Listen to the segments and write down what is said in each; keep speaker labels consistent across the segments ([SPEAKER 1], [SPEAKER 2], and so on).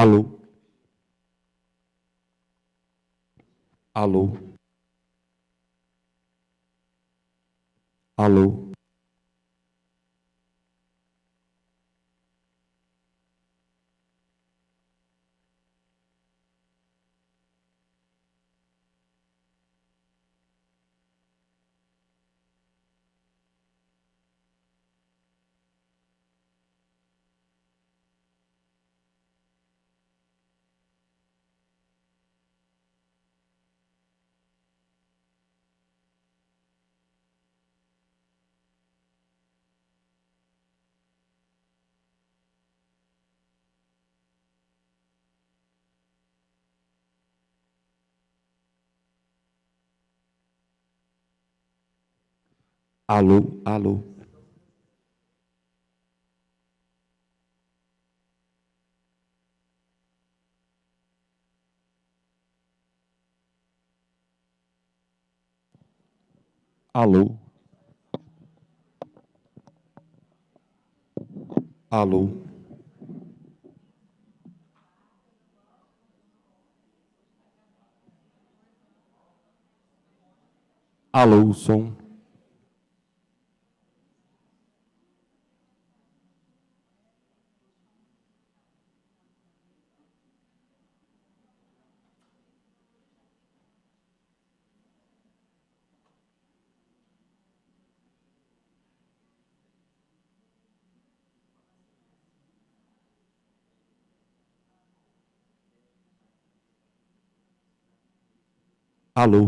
[SPEAKER 1] Alô? Alô? Alô? Alô? Alô? Alô? Alô? Alô, som. Alô?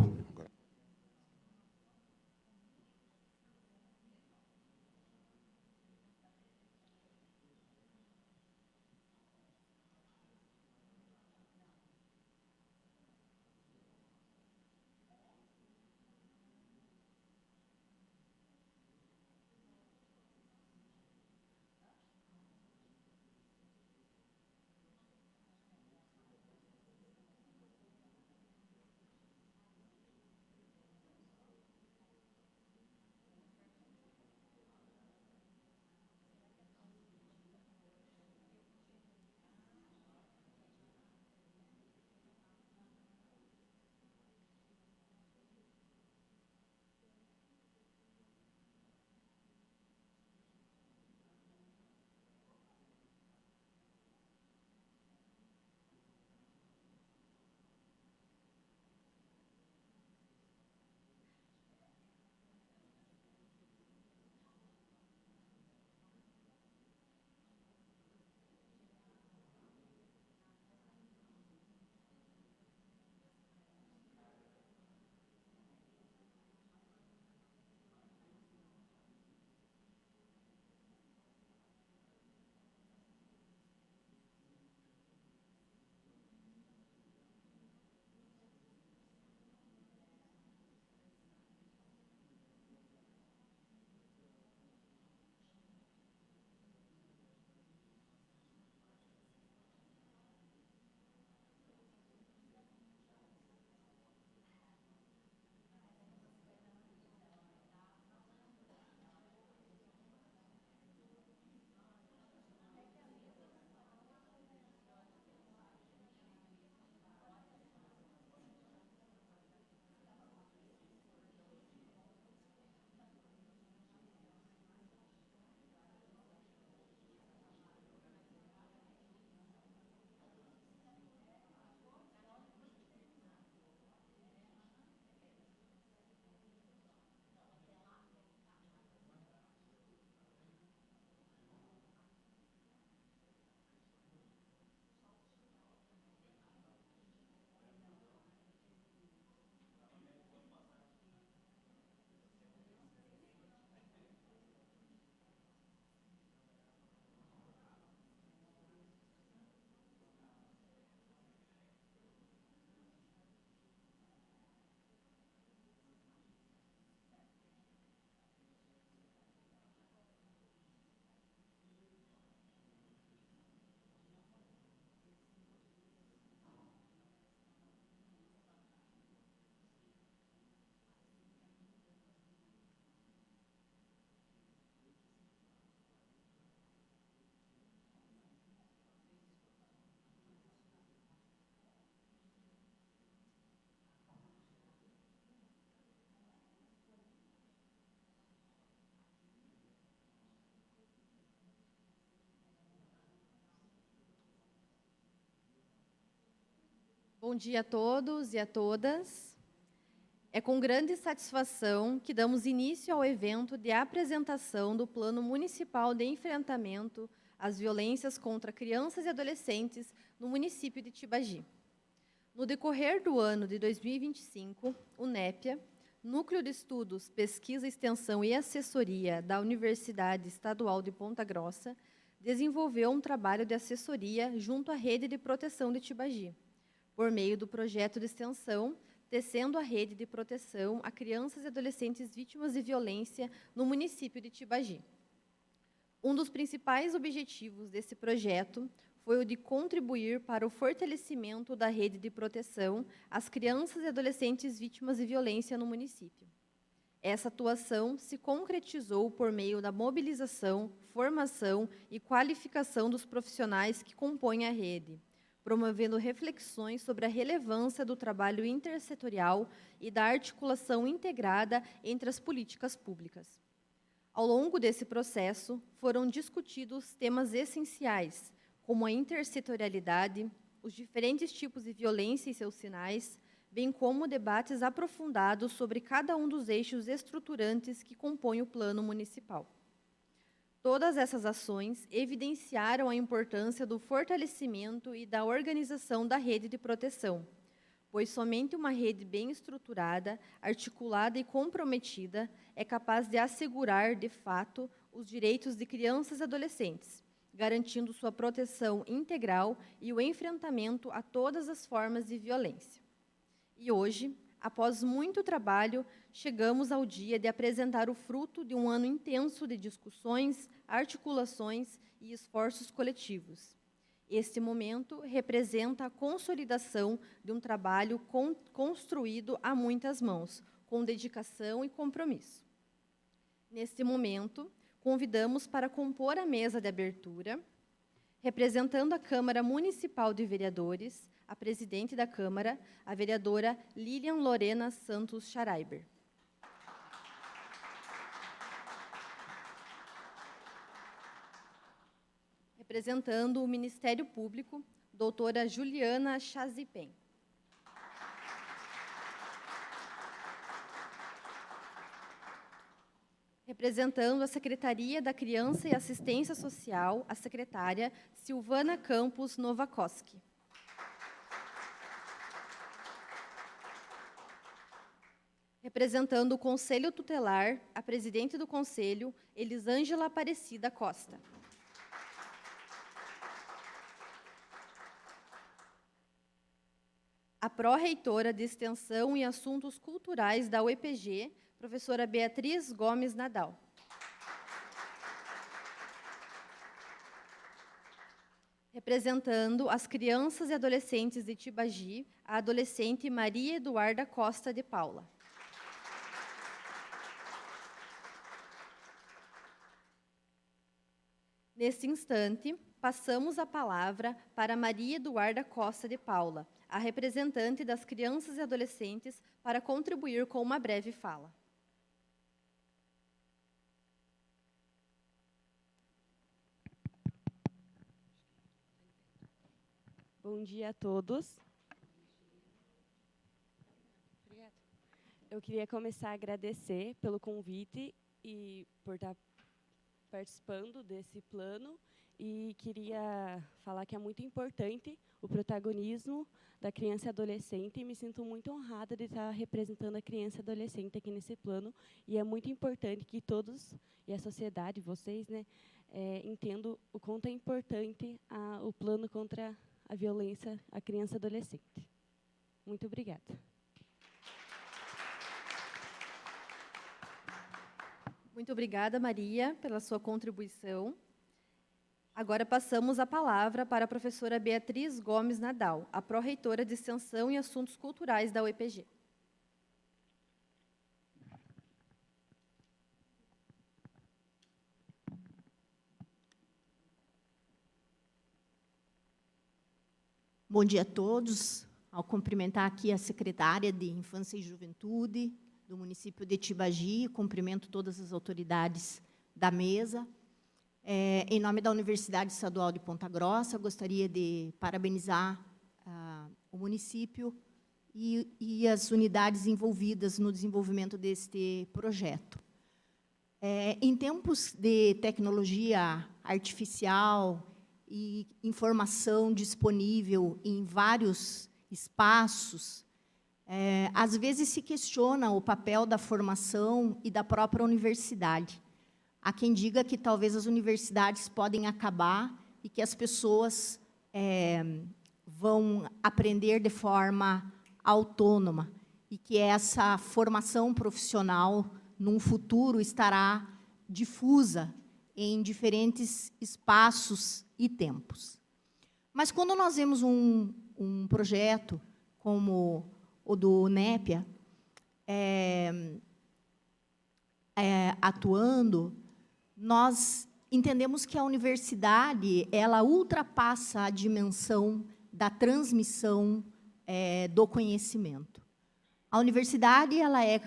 [SPEAKER 2] Bom dia a todos e a todas. É com grande satisfação que damos início ao evento de apresentação do Plano Municipal de Enfrentamento às Violências contra Crianças e Adolescentes no município de Tibagi. No decorrer do ano de 2025, o NEPIA, Núcleo de Estudos, Pesquisa, Extensão e Assessoria da Universidade Estadual de Ponta Grossa, desenvolveu um trabalho de assessoria junto à Rede de Proteção de Tibagi, por meio do projeto de extensão Tecendo a Rede de Proteção a Crianças e Adolescentes Vítimas de Violência no município de Tibagi. Um dos principais objetivos desse projeto foi o de contribuir para o fortalecimento da rede de proteção às crianças e adolescentes vítimas de violência no município. Essa atuação se concretizou por meio da mobilização, formação e qualificação dos profissionais que compõem a rede, promovendo reflexões sobre a relevância do trabalho intersetorial e da articulação integrada entre as políticas públicas. Ao longo desse processo, foram discutidos temas essenciais, como a intersetorialidade, os diferentes tipos de violência e seus sinais, bem como debates aprofundados sobre cada um dos eixos estruturantes que compõem o plano municipal. Todas essas ações evidenciaram a importância do fortalecimento e da organização da rede de proteção, pois somente uma rede bem estruturada, articulada e comprometida é capaz de assegurar, de fato, os direitos de crianças e adolescentes, garantindo sua proteção integral e o enfrentamento a todas as formas de violência. E hoje, após muito trabalho, chegamos ao dia de apresentar o fruto de um ano intenso de discussões, articulações e esforços coletivos. Este momento representa a consolidação de um trabalho construído a muitas mãos, com dedicação e compromisso. Neste momento, convidamos para compor a mesa de abertura, representando a Câmara Municipal de Vereadores, a presidente da Câmara, a vereadora Lilian Lorena Santos Scharaiber. Representando o Ministério Público, doutora Juliana Chazipen. Representando a Secretaria da Criança e Assistência Social, a secretária Silvana Campos Novakoski. Representando o Conselho Tutelar, a presidente do Conselho, Elisângela Aparecida Costa. A pró-reitora de Extensão e Assuntos Culturais da UEPG, professora Beatriz Gomes Nadal. Representando as crianças e adolescentes de Tibagi, a adolescente Maria Eduarda Costa de Paula. Neste instante, passamos a palavra para Maria Eduarda Costa de Paula, a representante das crianças e adolescentes, para contribuir com uma breve fala.
[SPEAKER 3] Bom dia a todos. Obrigada. Eu queria começar a agradecer pelo convite e por estar participando desse plano, e queria falar que é muito importante o protagonismo da criança e adolescente, e me sinto muito honrada de estar representando a criança e adolescente aqui nesse plano, e é muito importante que todos, e a sociedade, vocês, né, entendam o quanto é importante o plano contra a violência à criança e adolescente. Muito obrigada.
[SPEAKER 2] Muito obrigada, Maria, pela sua contribuição. Agora passamos a palavra para a professora Beatriz Gomes Nadal, a pró-reitora de Extensão e Assuntos Culturais da UEPG.
[SPEAKER 4] Bom dia a todos. Ao cumprimentar aqui a secretária de Infância e Juventude do município de Tibagi, cumprimento todas as autoridades da mesa. Em nome da Universidade Estadual de Ponta Grossa, gostaria de parabenizar o município e as unidades envolvidas no desenvolvimento deste projeto. Em tempos de tecnologia artificial e informação disponível em vários espaços, às vezes se questiona o papel da formação e da própria universidade. Há quem diga que talvez as universidades podem acabar e que as pessoas vão aprender de forma autônoma e que essa formação profissional, num futuro, estará difusa em diferentes espaços e tempos. Mas, quando nós vemos um projeto como o do NEPIA atuando, nós entendemos que a universidade ela ultrapassa a dimensão da transmissão do conhecimento. A universidade ela é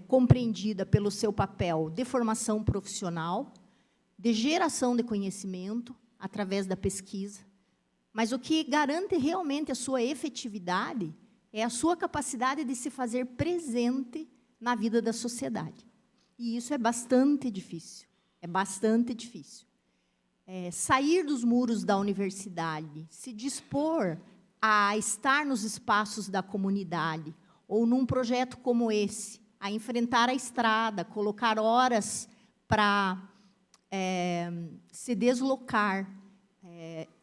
[SPEAKER 4] compreendida pelo seu papel de formação profissional, de geração de conhecimento através da pesquisa, mas o que garante realmente a sua efetividade é a sua capacidade de se fazer presente na vida da sociedade. E isso é bastante difícil, sair dos muros da universidade, se dispor a estar nos espaços da comunidade, ou num projeto como esse, a enfrentar a estrada, colocar horas para se deslocar,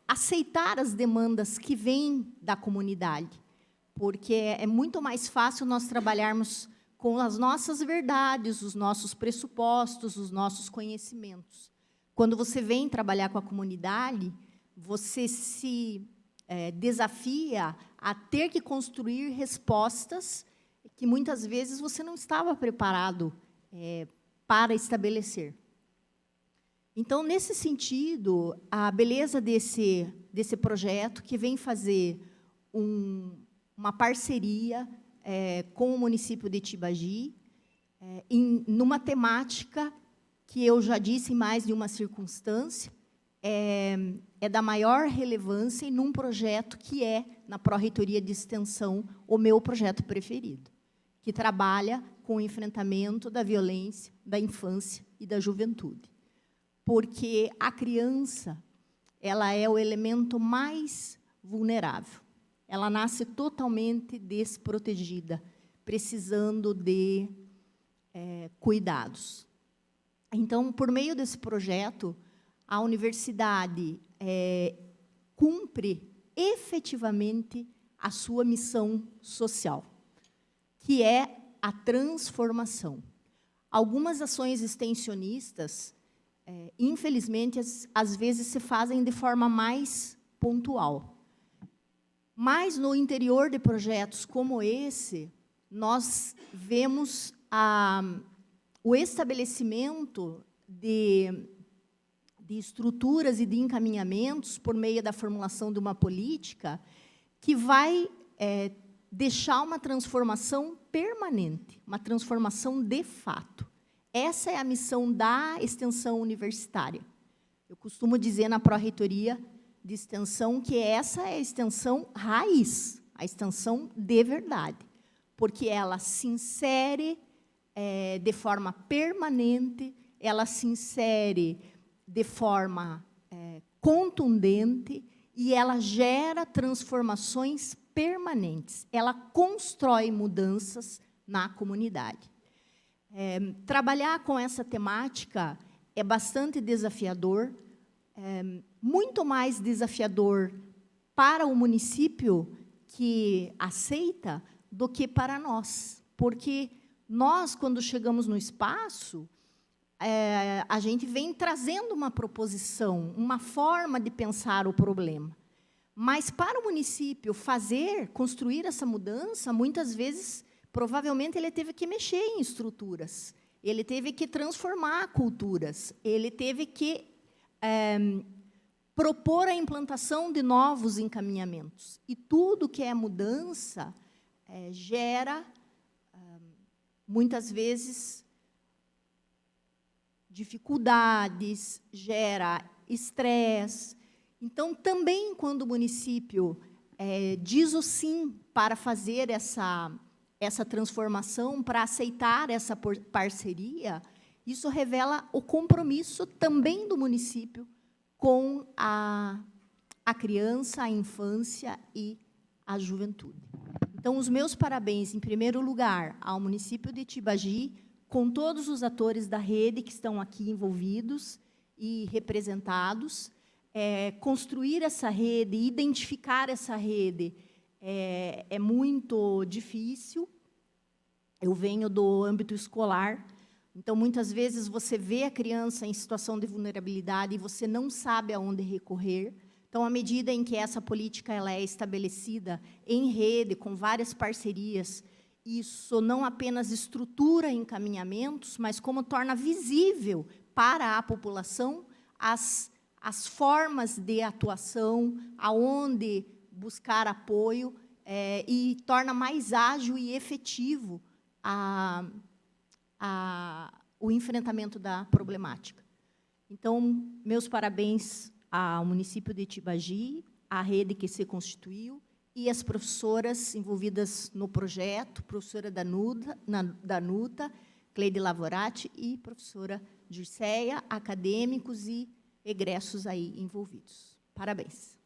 [SPEAKER 4] aceitar as demandas que vêm da comunidade, porque é muito mais fácil nós trabalharmos com as nossas verdades, os nossos pressupostos, os nossos conhecimentos. Quando você vem trabalhar com a comunidade, você se desafia a ter que construir respostas que muitas vezes você não estava preparado para estabelecer. Então, nesse sentido, a beleza desse projeto, que vem fazer uma parceria com o município de Tibagi, numa temática que eu já disse em mais de uma circunstância, é da maior relevância e num projeto que na Pró-Reitoria de Extensão, o meu projeto preferido, que trabalha com o enfrentamento da violência, da infância e da juventude. Porque a criança, ela é o elemento mais vulnerável. Ela nasce totalmente desprotegida, precisando de cuidados. Então, por meio desse projeto, a universidade cumpre efetivamente a sua missão social, que é a transformação. Algumas ações extensionistas, infelizmente, às vezes se fazem de forma mais pontual. Mas, no interior de projetos como esse, nós vemos o estabelecimento de estruturas e de encaminhamentos por meio da formulação de uma política que vai deixar uma transformação permanente, uma transformação de fato. Essa é a missão da extensão universitária. Eu costumo dizer na Pró-Reitoria de Extensão que essa é a extensão raiz, a extensão de verdade, porque ela se insere de forma permanente, ela se insere de forma contundente e ela gera transformações permanentes. Ela constrói mudanças na comunidade. Trabalhar com essa temática é bastante desafiador, muito mais desafiador para o município que aceita do que para nós, porque nós, quando chegamos no espaço, a gente vem trazendo uma proposição, uma forma de pensar o problema. Mas, para o município construir essa mudança, muitas vezes, provavelmente, ele teve que mexer em estruturas, ele teve que transformar culturas, ele teve que propor a implantação de novos encaminhamentos. E tudo que é mudança gera, muitas vezes, dificuldades, gera estresse. Então, também, quando o município diz o sim para fazer essa transformação, para aceitar essa parceria, isso revela o compromisso também do município com a criança, a infância e a juventude. Então, os meus parabéns, em primeiro lugar, ao município de Tibagi, com todos os atores da rede que estão aqui envolvidos e representados. Construir essa rede, identificar essa rede, é muito difícil. Eu venho do âmbito escolar, então, muitas vezes, você vê a criança em situação de vulnerabilidade e você não sabe aonde recorrer. Então, à medida em que essa política ela é estabelecida em rede, com várias parcerias, isso não apenas estrutura encaminhamentos, mas como torna visível para a população as formas de atuação, aonde buscar apoio, e torna mais ágil e efetivo o enfrentamento da problemática. Então, meus parabéns ao município de Tibagi, à rede que se constituiu, e as professoras envolvidas no projeto, professora Danuta, Cleide Lavorati e professora Dirceia, acadêmicos e egressos aí envolvidos. Parabéns.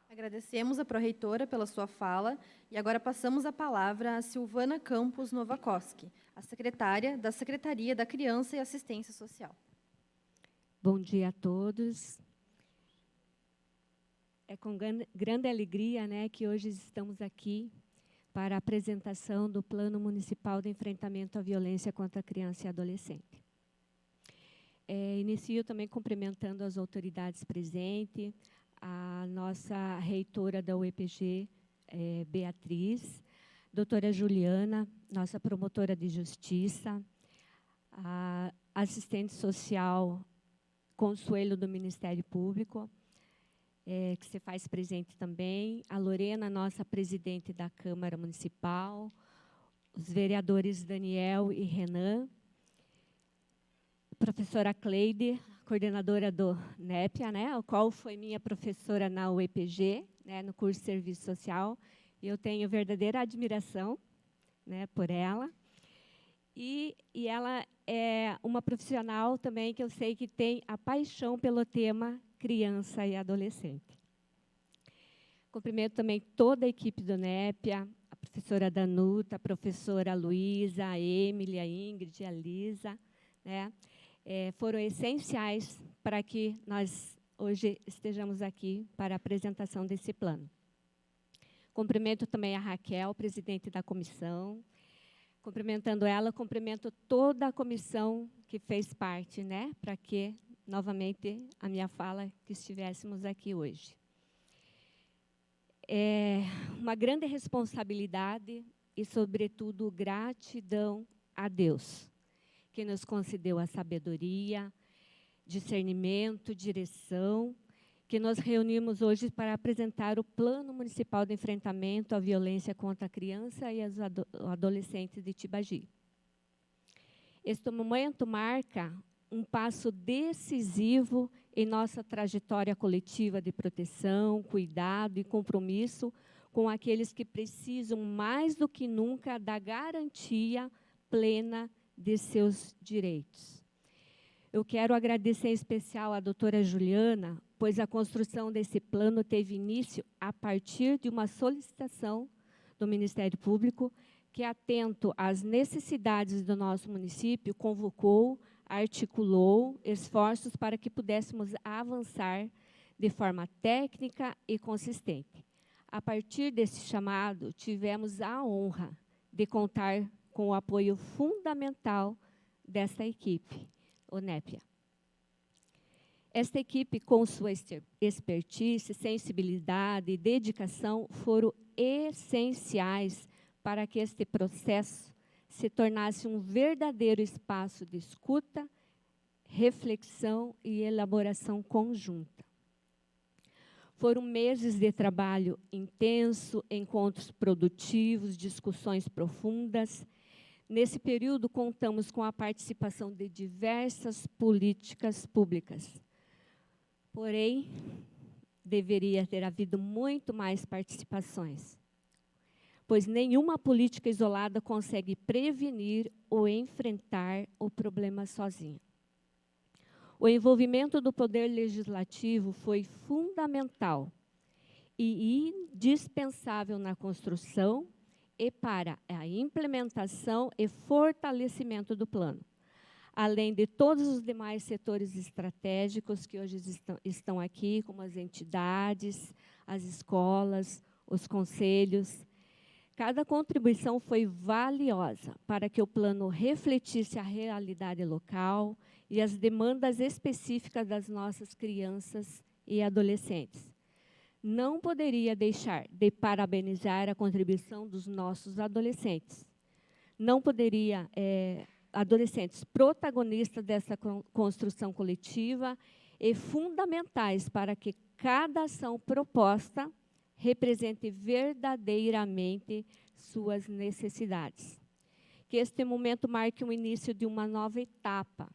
[SPEAKER 2] Agradecemos a pró-reitora pela sua fala e agora passamos a palavra a Silvana Campos Novakoski, a secretária da Secretaria da Criança e Assistência Social.
[SPEAKER 5] Bom dia a todos. É com grande alegria, né, que hoje estamos aqui para a apresentação do Plano Municipal de Enfrentamento à Violência contra a Criança e Adolescente. Inicio também cumprimentando as autoridades presentes, a nossa reitora da UEPG, Beatriz, doutora Juliana, nossa promotora de justiça, a assistente social Consuelo do Ministério Público, que se faz presente também, a Lorena, nossa presidente da Câmara Municipal, os vereadores Daniel e Renan, professora Cleide, coordenadora do NEPIA, né, o qual foi minha professora na UEPG, né, no curso de Serviço Social, e eu tenho verdadeira admiração, né, por ela. E ela é uma profissional também que eu sei que tem a paixão pelo tema criança e adolescente. Cumprimento também toda a equipe do NEPIA, a professora Danuta, a professora Luísa, a Emily, a Ingrid, a Lisa, né? Foram essenciais para que nós hoje estejamos aqui para a apresentação desse plano. Cumprimento também a Raquel, presidente da comissão. Cumprimentando ela, cumprimento toda a comissão que fez parte, né, para que, novamente, a minha fala, que estivéssemos aqui hoje. É uma grande responsabilidade e, sobretudo, gratidão a Deus, que nos concedeu a sabedoria, discernimento, direção, que nós reunimos hoje para apresentar o Plano Municipal de Enfrentamento à Violência contra a Criança e os Adolescentes de Tibagi. Este momento marca um passo decisivo em nossa trajetória coletiva de proteção, cuidado e compromisso com aqueles que precisam mais do que nunca da garantia plena de seus direitos. Eu quero agradecer em especial à doutora Juliana, pois a construção desse plano teve início a partir de uma solicitação do Ministério Público que, atento às necessidades do nosso município, convocou, articulou esforços para que pudéssemos avançar de forma técnica e consistente. A partir desse chamado, tivemos a honra de contar com o apoio fundamental desta equipe, o NEPIA. Esta equipe, com sua expertise, sensibilidade e dedicação, foram essenciais para que este processo se tornasse um verdadeiro espaço de escuta, reflexão e elaboração conjunta. Foram meses de trabalho intenso, encontros produtivos, discussões profundas. Nesse período, contamos com a participação de diversas políticas públicas, Porém, deveria ter havido muito mais participações, pois nenhuma política isolada consegue prevenir ou enfrentar o problema sozinha. O envolvimento do Poder Legislativo foi fundamental e indispensável na construção e para a implementação e fortalecimento do plano, além de todos os demais setores estratégicos que hoje estão aqui, como as entidades, as escolas, os conselhos. Cada contribuição foi valiosa para que o plano refletisse a realidade local e as demandas específicas das nossas crianças e adolescentes. Não poderia deixar de parabenizar a contribuição dos nossos adolescentes. Não poderia, adolescentes protagonistas dessa construção coletiva e fundamentais para que cada ação proposta represente verdadeiramente suas necessidades. Que este momento marque o início de uma nova etapa.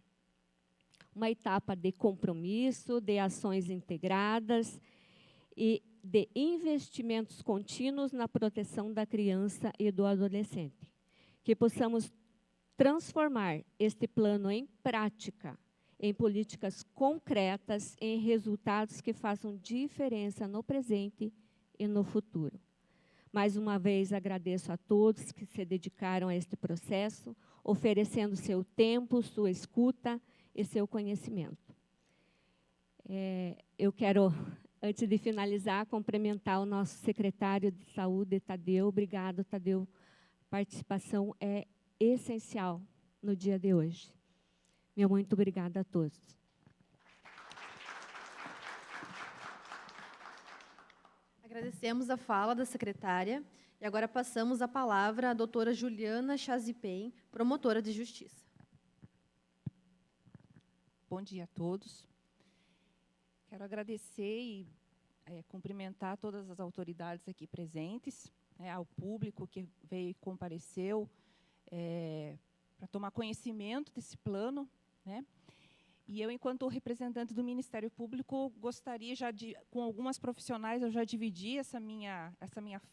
[SPEAKER 5] Uma etapa de compromisso, de ações integradas e de investimentos contínuos na proteção da criança e do adolescente. Que possamos transformar este plano em prática, em políticas concretas, em resultados que façam diferença no presente e no futuro. Mais uma vez, agradeço a todos que se dedicaram a este processo, oferecendo seu tempo, sua escuta e seu conhecimento. Eu quero, antes de finalizar, cumprimentar o nosso secretário de Saúde, Tadeu. Obrigado, Tadeu. A participação é essencial no dia de hoje. Meu muito obrigada a todos.
[SPEAKER 2] Agradecemos a fala da secretária e agora passamos a palavra à doutora Juliana Chazipem, promotora de justiça.
[SPEAKER 6] Bom dia a todos. Quero agradecer e cumprimentar todas as autoridades aqui presentes, ao público que veio e compareceu para tomar conhecimento desse plano, E eu, enquanto representante do Ministério Público, gostaria já de, com algumas profissionais, eu já dividi essa minha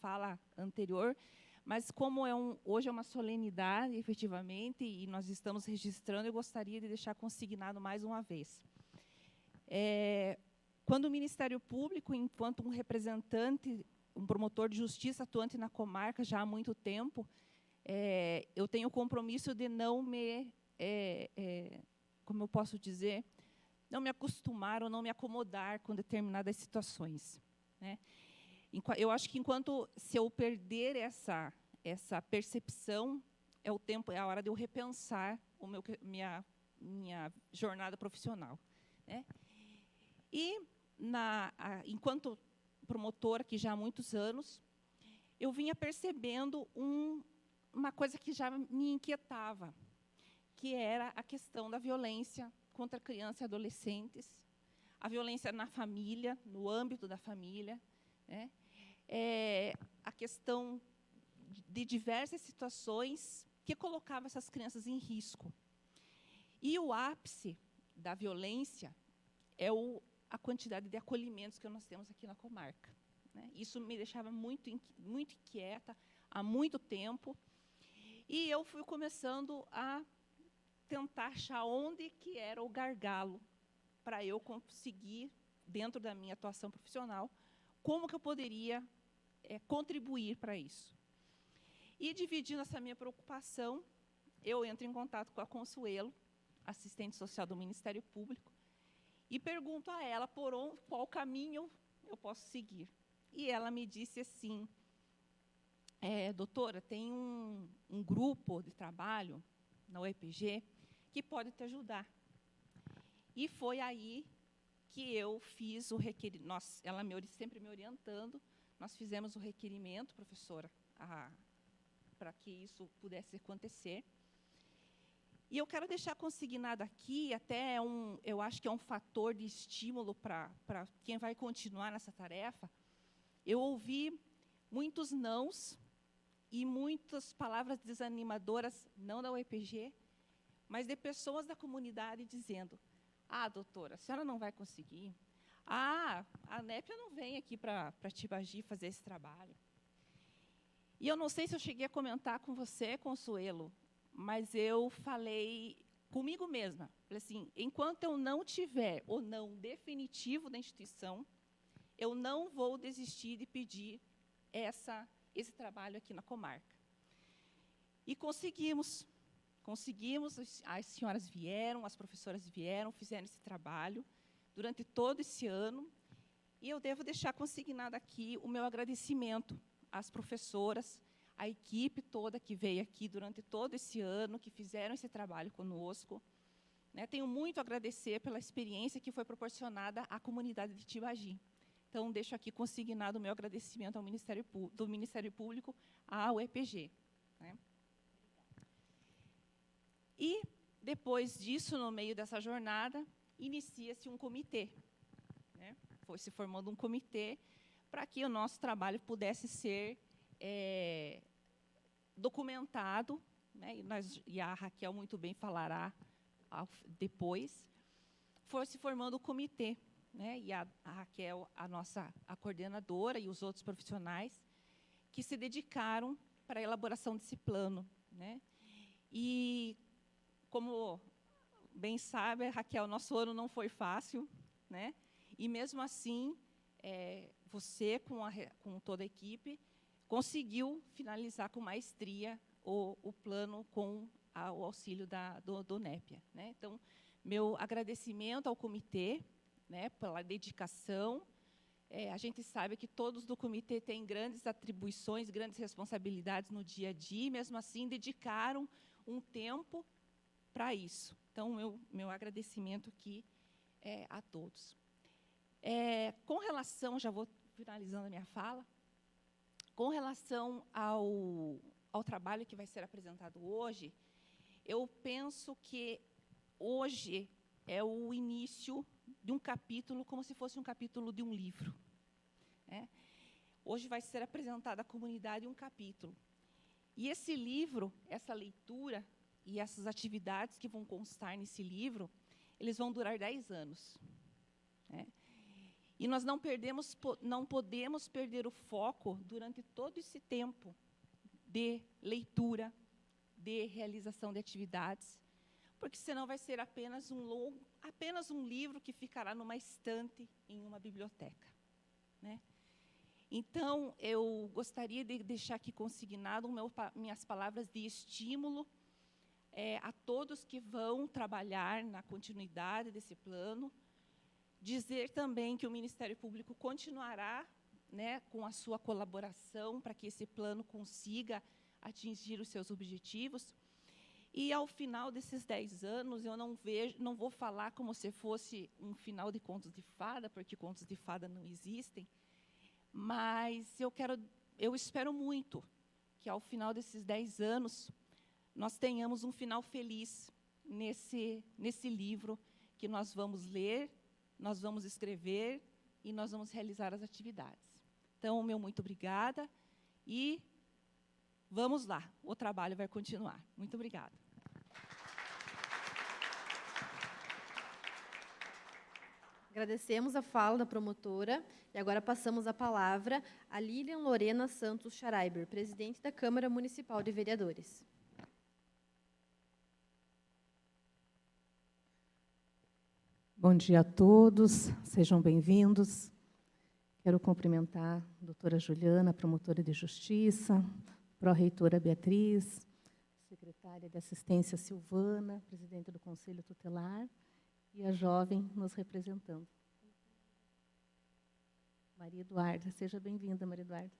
[SPEAKER 6] fala anterior, mas como hoje é uma solenidade, efetivamente, e nós estamos registrando, eu gostaria de deixar consignado mais uma vez. Quando o Ministério Público, enquanto um representante, um promotor de justiça atuante na comarca já há muito tempo, eu tenho o compromisso de não me... como eu posso dizer, não me acostumar ou não me acomodar com determinadas situações. Eu acho que se eu perder essa percepção, é a hora de eu repensar minha jornada profissional. E, enquanto promotora, que já há muitos anos, eu vinha percebendo uma coisa que já me inquietava, que era a questão da violência contra crianças e adolescentes, a violência na família, no âmbito da família, a questão de diversas situações que colocavam essas crianças em risco. E o ápice da violência é a quantidade de acolhimentos que nós temos aqui na comarca. Isso me deixava muito inquieta há muito tempo, e eu fui começando a tentar achar onde que era o gargalo para eu conseguir, dentro da minha atuação profissional, como que eu poderia contribuir para isso. E, dividindo essa minha preocupação, eu entro em contato com a Consuelo, assistente social do Ministério Público, e pergunto a ela qual caminho eu posso seguir. E ela me disse assim, doutora, tem um grupo de trabalho na UEPG que pode te ajudar. E foi aí que eu fiz o requerimento. Ela sempre me orientando, nós fizemos o requerimento, professora, para que isso pudesse acontecer. E eu quero deixar consignado aqui, até eu acho que é um fator de estímulo para quem vai continuar nessa tarefa. Eu ouvi muitos nãos e muitas palavras desanimadoras, não da UEPG, mas de pessoas da comunidade dizendo: doutora, a senhora não vai conseguir, A Népia não vem aqui para Tibagi fazer esse trabalho. E eu não sei se eu cheguei a comentar com você, Consuelo, mas eu falei comigo mesma. Falei assim, enquanto eu não tiver o não definitivo da instituição, eu não vou desistir de pedir esse trabalho aqui na comarca. E conseguimos, as senhoras vieram, as professoras vieram, fizeram esse trabalho durante todo esse ano, e eu devo deixar consignado aqui o meu agradecimento às professoras, à equipe toda que veio aqui durante todo esse ano, que fizeram esse trabalho conosco. Né, tenho muito a agradecer pela experiência que foi proporcionada à comunidade de Tibagi. Então, deixo aqui consignado o meu agradecimento ao do Ministério Público, ao EPG. Né. E, depois disso, no meio dessa jornada, inicia-se um comitê. Né? Foi se formando um comitê para que o nosso trabalho pudesse ser documentado, né? E a Raquel muito bem falará depois. Foi se formando o comitê, né? E a Raquel, a coordenadora, e os outros profissionais que se dedicaram para a elaboração desse plano. Né? E, como bem sabe, Raquel, nosso ano não foi fácil, né? E, mesmo assim, você, com toda a equipe, conseguiu finalizar com maestria o plano com o auxílio do Népia. Né? Então, meu agradecimento ao comitê, né, pela dedicação. A gente sabe que todos do comitê têm grandes atribuições, grandes responsabilidades no dia a dia, e, mesmo assim, dedicaram um tempo para isso. Então, meu agradecimento aqui a todos. Com relação, já vou finalizando a minha fala, com relação ao trabalho que vai ser apresentado hoje, eu penso que hoje é o início de um capítulo, como se fosse um capítulo de um livro. Né? Hoje vai ser apresentado à comunidade um capítulo. E esse livro, essa leitura e essas atividades que vão constar nesse livro, eles vão durar 10 anos. Né? E nós não podemos perder o foco durante todo esse tempo de leitura, de realização de atividades, porque senão vai ser apenas um livro que ficará numa estante em uma biblioteca. Né? Então, eu gostaria de deixar aqui consignado minhas palavras de estímulo a todos que vão trabalhar na continuidade desse plano. Dizer também que o Ministério Público continuará, né, com a sua colaboração para que esse plano consiga atingir os seus objetivos. E, ao final desses 10 anos, eu não vou falar como se fosse um final de contos de fada, porque contos de fada não existem, mas eu espero muito que, ao final desses 10 anos, nós tenhamos um final feliz nesse livro que nós vamos ler, nós vamos escrever e nós vamos realizar as atividades. Então, meu muito obrigada e vamos lá, o trabalho vai continuar. Muito obrigada.
[SPEAKER 2] Agradecemos a fala da promotora e agora passamos a palavra a Lilian Lorena Santos Schreiber, presidente da Câmara Municipal de Vereadores.
[SPEAKER 7] Bom dia a todos, sejam bem-vindos. Quero cumprimentar a doutora Juliana, promotora de Justiça, pró-reitora Beatriz, secretária de Assistência Silvana, presidente do Conselho Tutelar, e a jovem nos representando. Maria Eduarda, seja bem-vinda, Maria Eduarda.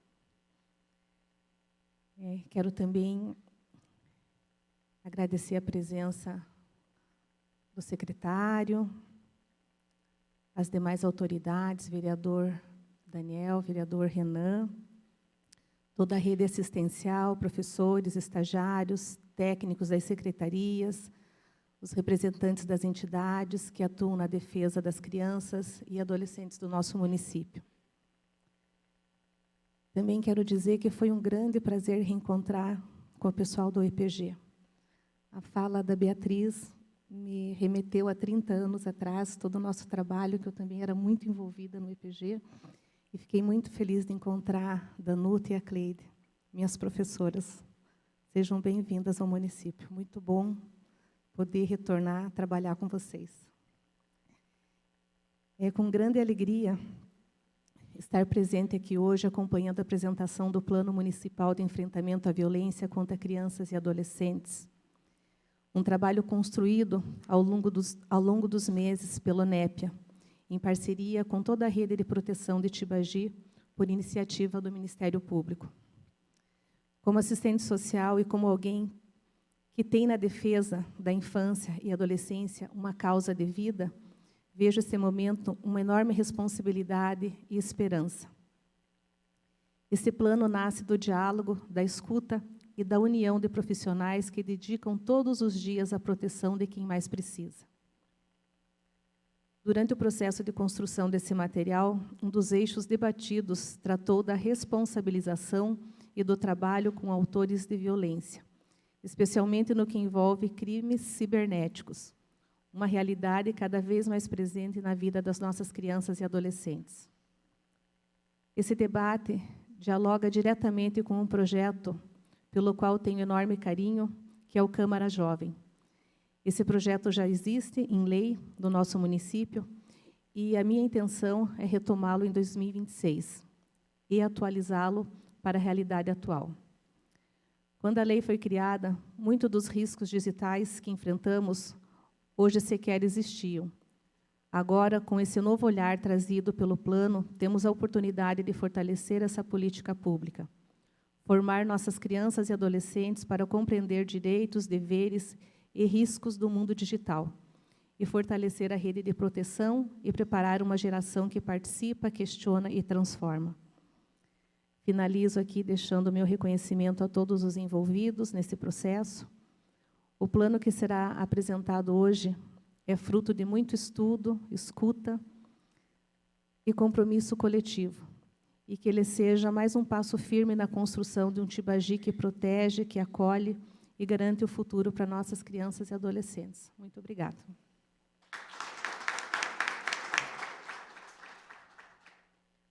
[SPEAKER 7] Quero também agradecer a presença do secretário, as demais autoridades, vereador Daniel, vereador Renan, toda a rede assistencial, professores, estagiários, técnicos das secretarias, os representantes das entidades que atuam na defesa das crianças e adolescentes do nosso município. Também quero dizer que foi um grande prazer reencontrar com o pessoal do EPG. A fala da Beatriz me remeteu a 30 anos atrás, todo o nosso trabalho, que eu também era muito envolvida no EPG, e fiquei muito feliz de encontrar Danuta e a Cleide, minhas professoras. Sejam bem-vindas ao município. Muito bom poder retornar a trabalhar com vocês. É com grande alegria estar presente aqui hoje, acompanhando a apresentação do Plano Municipal de Enfrentamento à Violência contra Crianças e Adolescentes. Um trabalho construído ao longo dos meses pelo NEPIA, em parceria com toda a rede de proteção de Tibagi, por iniciativa do Ministério Público. Como assistente social e como alguém que tem na defesa da infância e adolescência uma causa de vida, vejo esse momento uma enorme responsabilidade e esperança. Esse plano nasce do diálogo, da escuta e da união de profissionais que dedicam todos os dias à proteção de quem mais precisa. Durante o processo de construção desse material, um dos eixos debatidos tratou da responsabilização e do trabalho com autores de violência, especialmente no que envolve crimes cibernéticos, uma realidade cada vez mais presente na vida das nossas crianças e adolescentes. Esse debate dialoga diretamente com um projeto pelo qual tenho enorme carinho, que é o Câmara Jovem. Esse projeto já existe em lei do nosso município e a minha intenção é retomá-lo em 2026 e atualizá-lo para a realidade atual. Quando a lei foi criada, muitos dos riscos digitais que enfrentamos hoje sequer existiam. Agora, com esse novo olhar trazido pelo plano, temos a oportunidade de fortalecer essa política pública, formar nossas crianças e adolescentes para compreender direitos, deveres e riscos do mundo digital, e fortalecer a rede de proteção e preparar uma geração que participa, questiona e transforma. Finalizo aqui deixando meu reconhecimento a todos os envolvidos nesse processo. O plano que será apresentado hoje é fruto de muito estudo, escuta e compromisso coletivo, e que ele seja mais um passo firme na construção de um Tibagi que protege, que acolhe e garante o futuro para nossas crianças e adolescentes. Muito obrigada.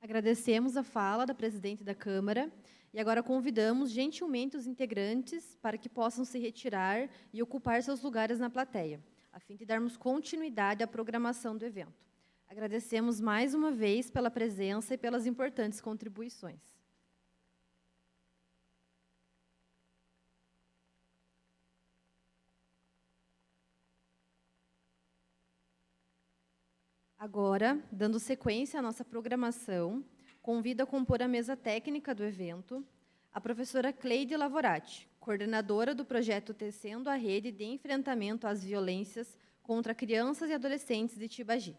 [SPEAKER 2] Agradecemos a fala da presidente da Câmara e agora convidamos gentilmente os integrantes para que possam se retirar e ocupar seus lugares na plateia, a fim de darmos continuidade à programação do evento. Agradecemos mais uma vez pela presença e pelas importantes contribuições. Agora, dando sequência à nossa programação, convido a compor a mesa técnica do evento a professora Cleide Lavorati, coordenadora do projeto Tecendo a Rede de Enfrentamento às Violências contra Crianças e Adolescentes de Tibagi.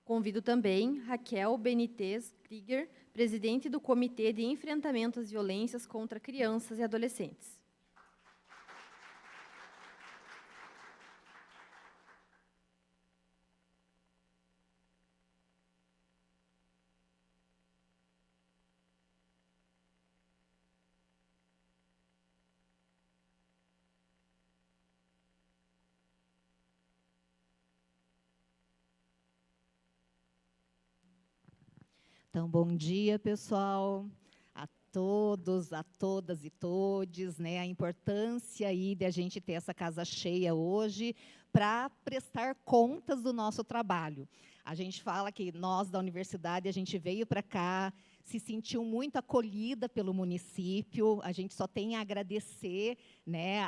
[SPEAKER 2] Convido também Raquel Benítez Krieger, presidente do Comitê de Enfrentamento às Violências contra Crianças e Adolescentes.
[SPEAKER 8] Então, bom dia, pessoal, a todos, a todas e todes, né? A importância aí de a gente ter essa casa cheia hoje para prestar contas do nosso trabalho. A gente fala que nós, da universidade, a gente veio para cá, se sentiu muito acolhida pelo município, a gente só tem a agradecer, né,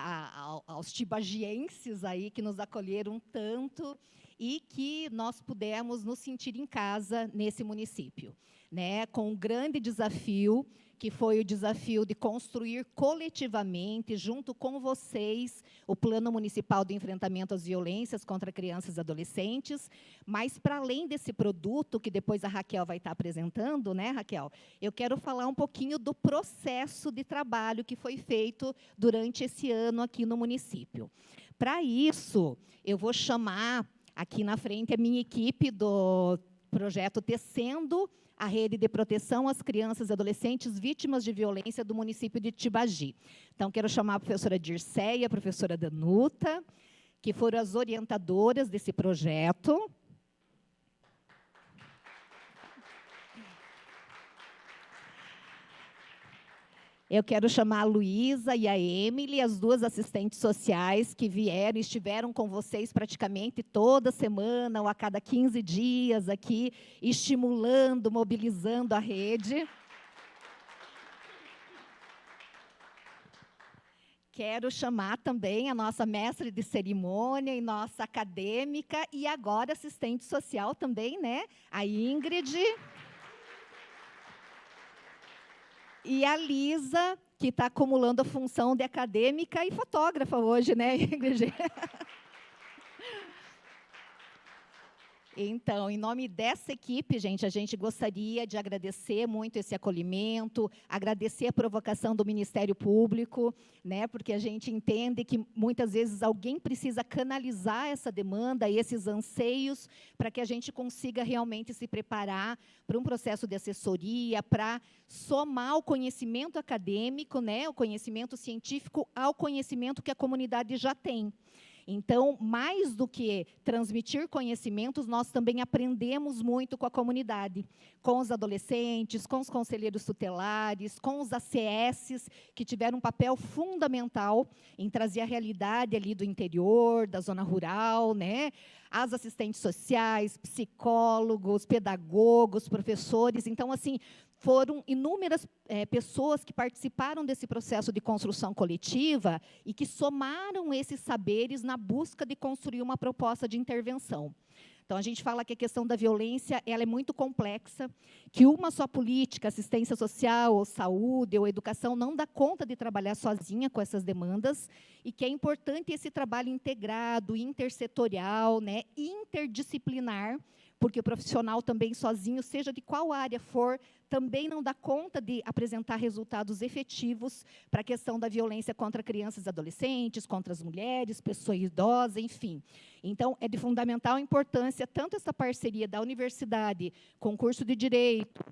[SPEAKER 8] aos tibagienses aí que nos acolheram tanto e que nós pudemos nos sentir em casa nesse município, né, com um grande desafio, que foi o desafio de construir coletivamente, junto com vocês, o Plano Municipal de Enfrentamento às Violências contra Crianças e Adolescentes. Mas, para além desse produto, que depois a Raquel vai estar apresentando, né, Raquel? Eu quero falar um pouquinho do processo de trabalho que foi feito durante esse ano aqui no município. Para isso, eu vou chamar aqui na frente a minha equipe do projeto Tecendo a Rede de Proteção às Crianças e Adolescentes Vítimas de Violência do município de Tibagi. Então, quero chamar a professora Dirceia, a professora Danuta, que foram as orientadoras desse projeto. Eu quero chamar a Luísa e a Emily, as duas assistentes sociais que vieram e estiveram com vocês praticamente toda semana ou a cada 15 dias aqui, estimulando, mobilizando a rede. Quero chamar também a nossa mestre de cerimônia e nossa acadêmica e agora assistente social também, né? A Ingrid. E a Lisa, que está acumulando a função de acadêmica e fotógrafa hoje, né, Ingrid? Então, em nome dessa equipe, gente, a gente gostaria de agradecer muito esse acolhimento, agradecer a provocação do Ministério Público, né, porque a gente entende que muitas vezes alguém precisa canalizar essa demanda e esses anseios para que a gente consiga realmente se preparar para um processo de assessoria, para somar o conhecimento acadêmico, né, o conhecimento científico ao conhecimento que a comunidade já tem. Então, mais do que transmitir conhecimentos, nós também aprendemos muito com a comunidade, com os adolescentes, com os conselheiros tutelares, com os ACS, que tiveram um papel fundamental em trazer a realidade ali do interior, da zona rural, né? As assistentes sociais, psicólogos, pedagogos, professores. Então, assim, foram inúmeras pessoas que participaram desse processo de construção coletiva e que somaram esses saberes na busca de construir uma proposta de intervenção. Então, a gente fala que a questão da violência ela é muito complexa, que uma só política, assistência social, ou saúde, ou educação, não dá conta de trabalhar sozinha com essas demandas, e que é importante esse trabalho integrado, intersetorial, né, interdisciplinar, porque o profissional também sozinho, seja de qual área for, também não dá conta de apresentar resultados efetivos para a questão da violência contra crianças e adolescentes, contra as mulheres, pessoas idosas, enfim. Então, é de fundamental importância tanto essa parceria da universidade com o curso de Direito.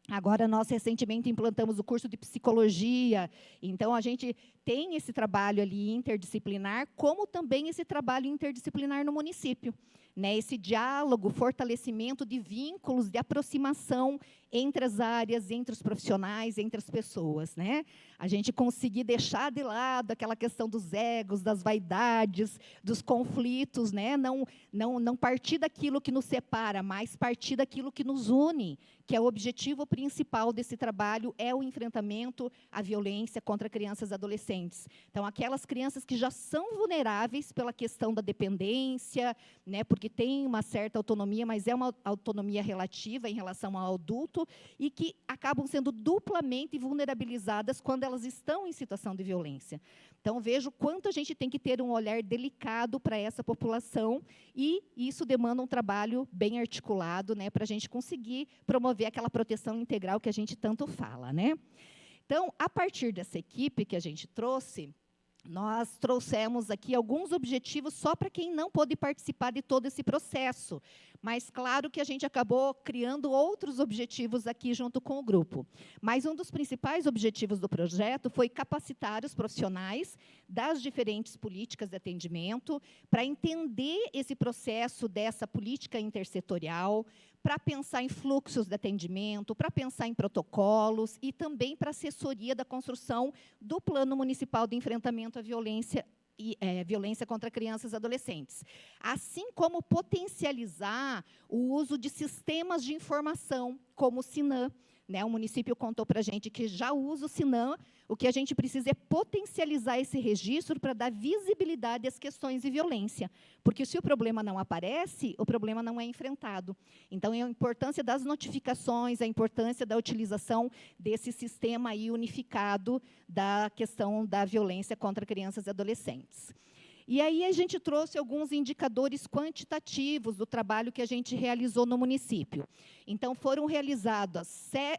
[SPEAKER 8] Agora, nós recentemente implantamos o curso de Psicologia, então a gente tem esse trabalho ali interdisciplinar, como também esse trabalho interdisciplinar no município. Né, esse diálogo, fortalecimento de vínculos, de aproximação entre as áreas, entre os profissionais, entre as pessoas. Né? A gente conseguir deixar de lado aquela questão dos egos, das vaidades, dos conflitos, né? Não partir daquilo que nos separa, mas partir daquilo que nos une, que é o objetivo principal desse trabalho, é o enfrentamento à violência contra crianças e adolescentes. Então, aquelas crianças que já são vulneráveis pela questão da dependência, né, porque tem uma certa autonomia, mas é uma autonomia relativa em relação ao adulto, e que acabam sendo duplamente vulnerabilizadas quando elas estão em situação de violência. Então, vejo quanto a gente tem que ter um olhar delicado para essa população, e isso demanda um trabalho bem articulado, né, para a gente conseguir promover aquela proteção integral que a gente tanto fala. Né? Então, a partir dessa equipe que a gente trouxe, nós trouxemos aqui alguns objetivos só para quem não pôde participar de todo esse processo. Mas, claro que a gente acabou criando outros objetivos aqui junto com o grupo. Mas um dos principais objetivos do projeto foi capacitar os profissionais das diferentes políticas de atendimento para entender esse processo dessa política intersetorial, para pensar em fluxos de atendimento, para pensar em protocolos e também para assessoria da construção do Plano Municipal de Enfrentamento à Violência violência contra crianças e adolescentes, assim como potencializar o uso de sistemas de informação, como o SINAM. Né, o município contou para a gente que já usa o SINAM, o que a gente precisa é potencializar esse registro para dar visibilidade às questões de violência, porque se o problema não aparece, o problema não é enfrentado. Então, a importância das notificações, a importância da utilização desse sistema aí unificado da questão da violência contra crianças e adolescentes. E aí a gente trouxe alguns indicadores quantitativos do trabalho que a gente realizou no município. Então, foram realizados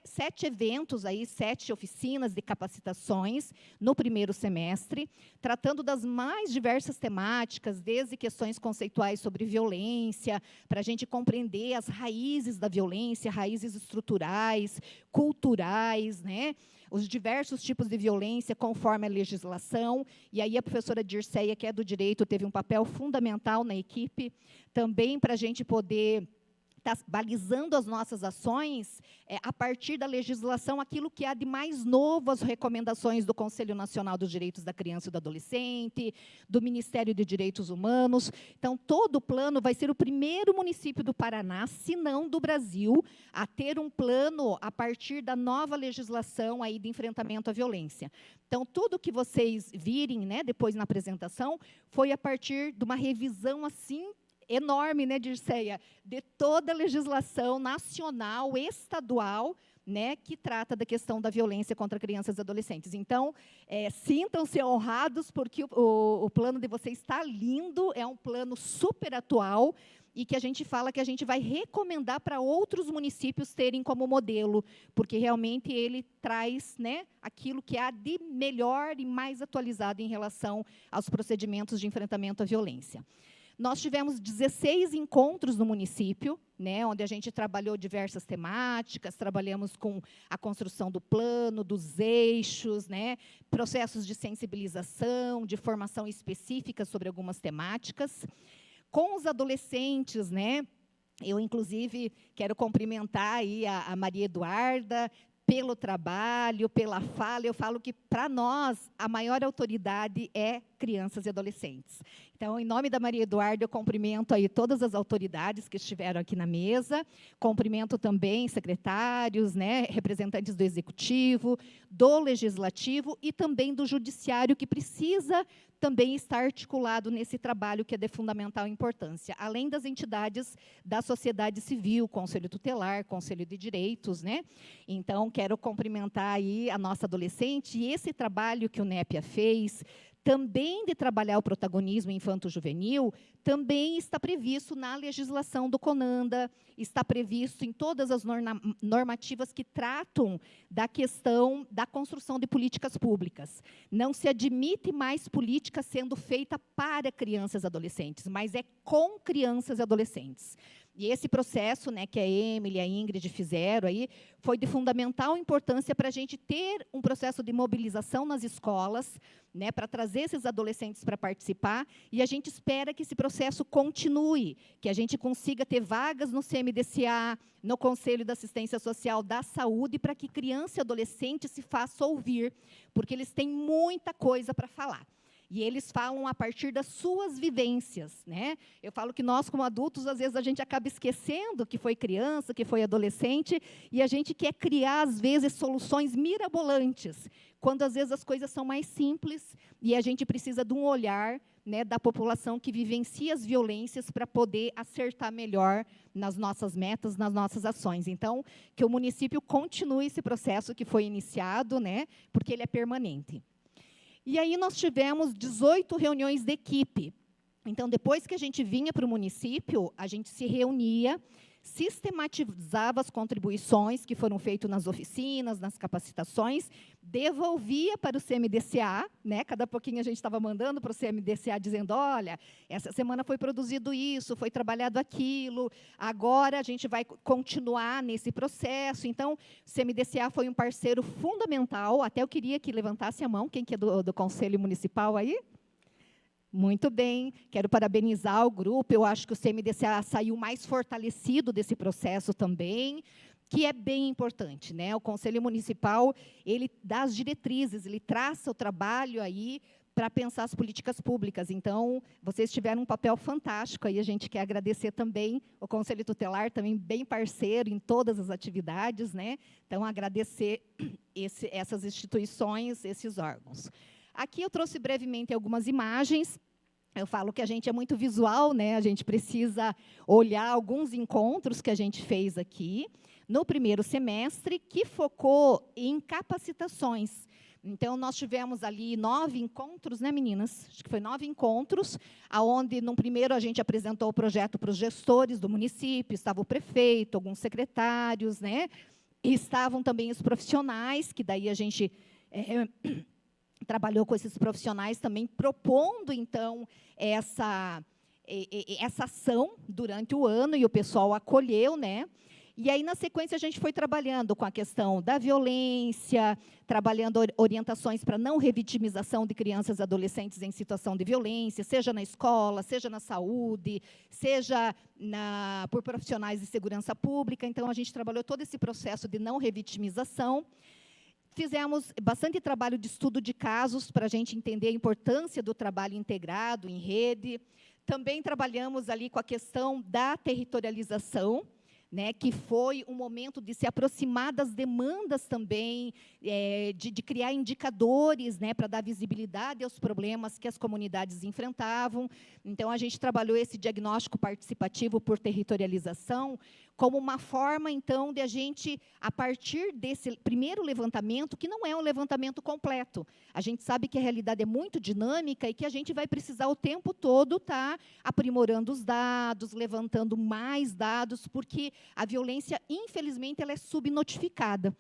[SPEAKER 8] 7 eventos, 7 oficinas de capacitações no primeiro semestre, tratando das mais diversas temáticas, desde questões conceituais sobre violência, para a gente compreender as raízes da violência, raízes estruturais, culturais, né? Os diversos tipos de violência conforme a legislação, e aí a professora Dirceia, que é do direito, teve um papel fundamental na equipe, também para a gente poder estar balizando as nossas ações a partir da legislação, aquilo que há de mais novo, as recomendações do Conselho Nacional dos Direitos da Criança e do Adolescente, do Ministério de Direitos Humanos. Então, todo o plano vai ser o primeiro município do Paraná, se não do Brasil, a ter um plano a partir da nova legislação aí de enfrentamento à violência. Então, tudo que vocês virem, né, depois na apresentação, foi a partir de uma revisão assim enorme, né, Dirceia, de toda a legislação nacional, estadual, né, que trata da questão da violência contra crianças e adolescentes. Então, sintam-se honrados, porque o plano de vocês está lindo, é um plano super atual, e que a gente fala que a gente vai recomendar para outros municípios terem como modelo, porque realmente ele traz, né, aquilo que há de melhor e mais atualizado em relação aos procedimentos de enfrentamento à violência. Nós tivemos 16 encontros no município, né, onde a gente trabalhou diversas temáticas, trabalhamos com a construção do plano, dos eixos, né, processos de sensibilização, de formação específica sobre algumas temáticas. Com os adolescentes, né, eu, inclusive, quero cumprimentar aí a Maria Eduarda, pelo trabalho, pela fala. Eu falo que, para nós, a maior autoridade é crianças e adolescentes. Então, em nome da Maria Eduarda, eu cumprimento aí todas as autoridades que estiveram aqui na mesa, cumprimento também secretários, né, representantes do Executivo, do Legislativo e também do Judiciário, que precisa também estar articulado nesse trabalho que é de fundamental importância, além das entidades da sociedade civil, Conselho Tutelar, Conselho de Direitos, né? Então, quero cumprimentar aí a nossa adolescente, e esse trabalho que o NEPIA fez, também de trabalhar o protagonismo infanto-juvenil, também está previsto na legislação do CONANDA, está previsto em todas as normativas que tratam da questão da construção de políticas públicas. Não se admite mais política sendo feita para crianças e adolescentes, mas é com crianças e adolescentes. E esse processo, né, que a Emily e a Ingrid fizeram aí, foi de fundamental importância para a gente ter um processo de mobilização nas escolas, né, para trazer esses adolescentes para participar, e a gente espera que esse processo continue, que a gente consiga ter vagas no CMDCA, no Conselho da Assistência Social da Saúde, para que criança e adolescente se faça ouvir, porque eles têm muita coisa para falar. E eles falam a partir das suas vivências, né? Eu falo que nós, como adultos, às vezes a gente acaba esquecendo que foi criança, que foi adolescente, e a gente quer criar, às vezes, soluções mirabolantes, quando, às vezes, as coisas são mais simples, e a gente precisa de um olhar, né, da população que vivencia as violências para poder acertar melhor nas nossas metas, nas nossas ações. Então, que o município continue esse processo que foi iniciado, né, porque ele é permanente. E aí nós tivemos 18 reuniões de equipe. Então, depois que a gente vinha para o município, a gente se reunia, sistematizava as contribuições que foram feitas nas oficinas, nas capacitações, devolvia para o CMDCA, né? Cada pouquinho a gente estava mandando para o CMDCA, dizendo, olha, essa semana foi produzido isso, foi trabalhado aquilo, agora a gente vai continuar nesse processo. Então, o CMDCA foi um parceiro fundamental, até eu queria que levantasse a mão, quem que é do Conselho Municipal aí? Muito bem, quero parabenizar o grupo, eu acho que o CMDCA saiu mais fortalecido desse processo também, que é bem importante, né? O Conselho Municipal, ele dá as diretrizes, ele traça o trabalho aí para pensar as políticas públicas. Então, vocês tiveram um papel fantástico, aí a gente quer agradecer também o Conselho Tutelar, também bem parceiro em todas as atividades, né? Então, agradecer essas instituições, esses órgãos. Aqui eu trouxe brevemente algumas imagens. Eu falo que a gente é muito visual, né? A gente precisa olhar alguns encontros que a gente fez aqui no primeiro semestre, que focou em capacitações. Então, nós tivemos ali 9 encontros, né, meninas? Acho que foi 9 encontros, onde, no primeiro, a gente apresentou o projeto para os gestores do município, estava o prefeito, alguns secretários, né? E estavam também os profissionais, que daí a gente trabalhou com esses profissionais também, propondo, então, essa ação durante o ano, e o pessoal acolheu, né? E aí, na sequência, a gente foi trabalhando com a questão da violência, trabalhando orientações para não revitimização de crianças e adolescentes em situação de violência, seja na escola, seja na saúde, seja por profissionais de segurança pública. Então, a gente trabalhou todo esse processo de não revitimização. Fizemos bastante trabalho de estudo de casos para a gente entender a importância do trabalho integrado, em rede. Também trabalhamos ali com a questão da territorialização, né, que foi um momento de se aproximar das demandas também, de criar indicadores, né, para dar visibilidade aos problemas que as comunidades enfrentavam. Então, a gente trabalhou esse diagnóstico participativo por territorialização como uma forma, então, de a gente, a partir desse primeiro levantamento, que não é um levantamento completo. A gente sabe que a realidade é muito dinâmica e que a gente vai precisar o tempo todo estar aprimorando os dados, levantando mais dados, porque a violência, infelizmente, ela é subnotificada.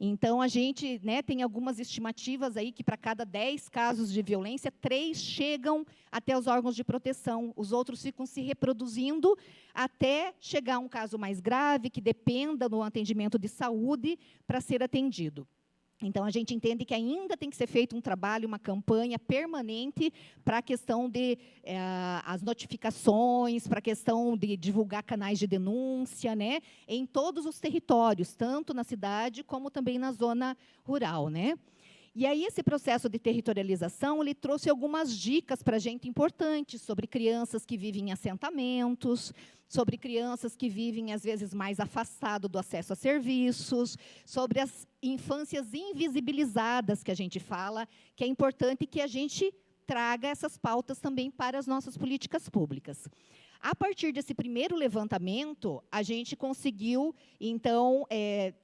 [SPEAKER 8] Então, a gente, né, tem algumas estimativas aí que, para cada 10 casos de violência, 3 chegam até os órgãos de proteção. Os outros ficam se reproduzindo até chegar a um caso mais grave, que dependa do atendimento de saúde para ser atendido. Então, a gente entende que ainda tem que ser feito um trabalho, uma campanha permanente para a questão de as notificações, para a questão de divulgar canais de denúncia, né, em todos os territórios, tanto na cidade como também na zona rural, né? E aí, esse processo de territorialização, ele trouxe algumas dicas para a gente importantes sobre crianças que vivem em assentamentos, sobre crianças que vivem, às vezes, mais afastado do acesso a serviços, sobre as infâncias invisibilizadas, que a gente fala, que é importante que a gente traga essas pautas também para as nossas políticas públicas. A partir desse primeiro levantamento, a gente conseguiu, então,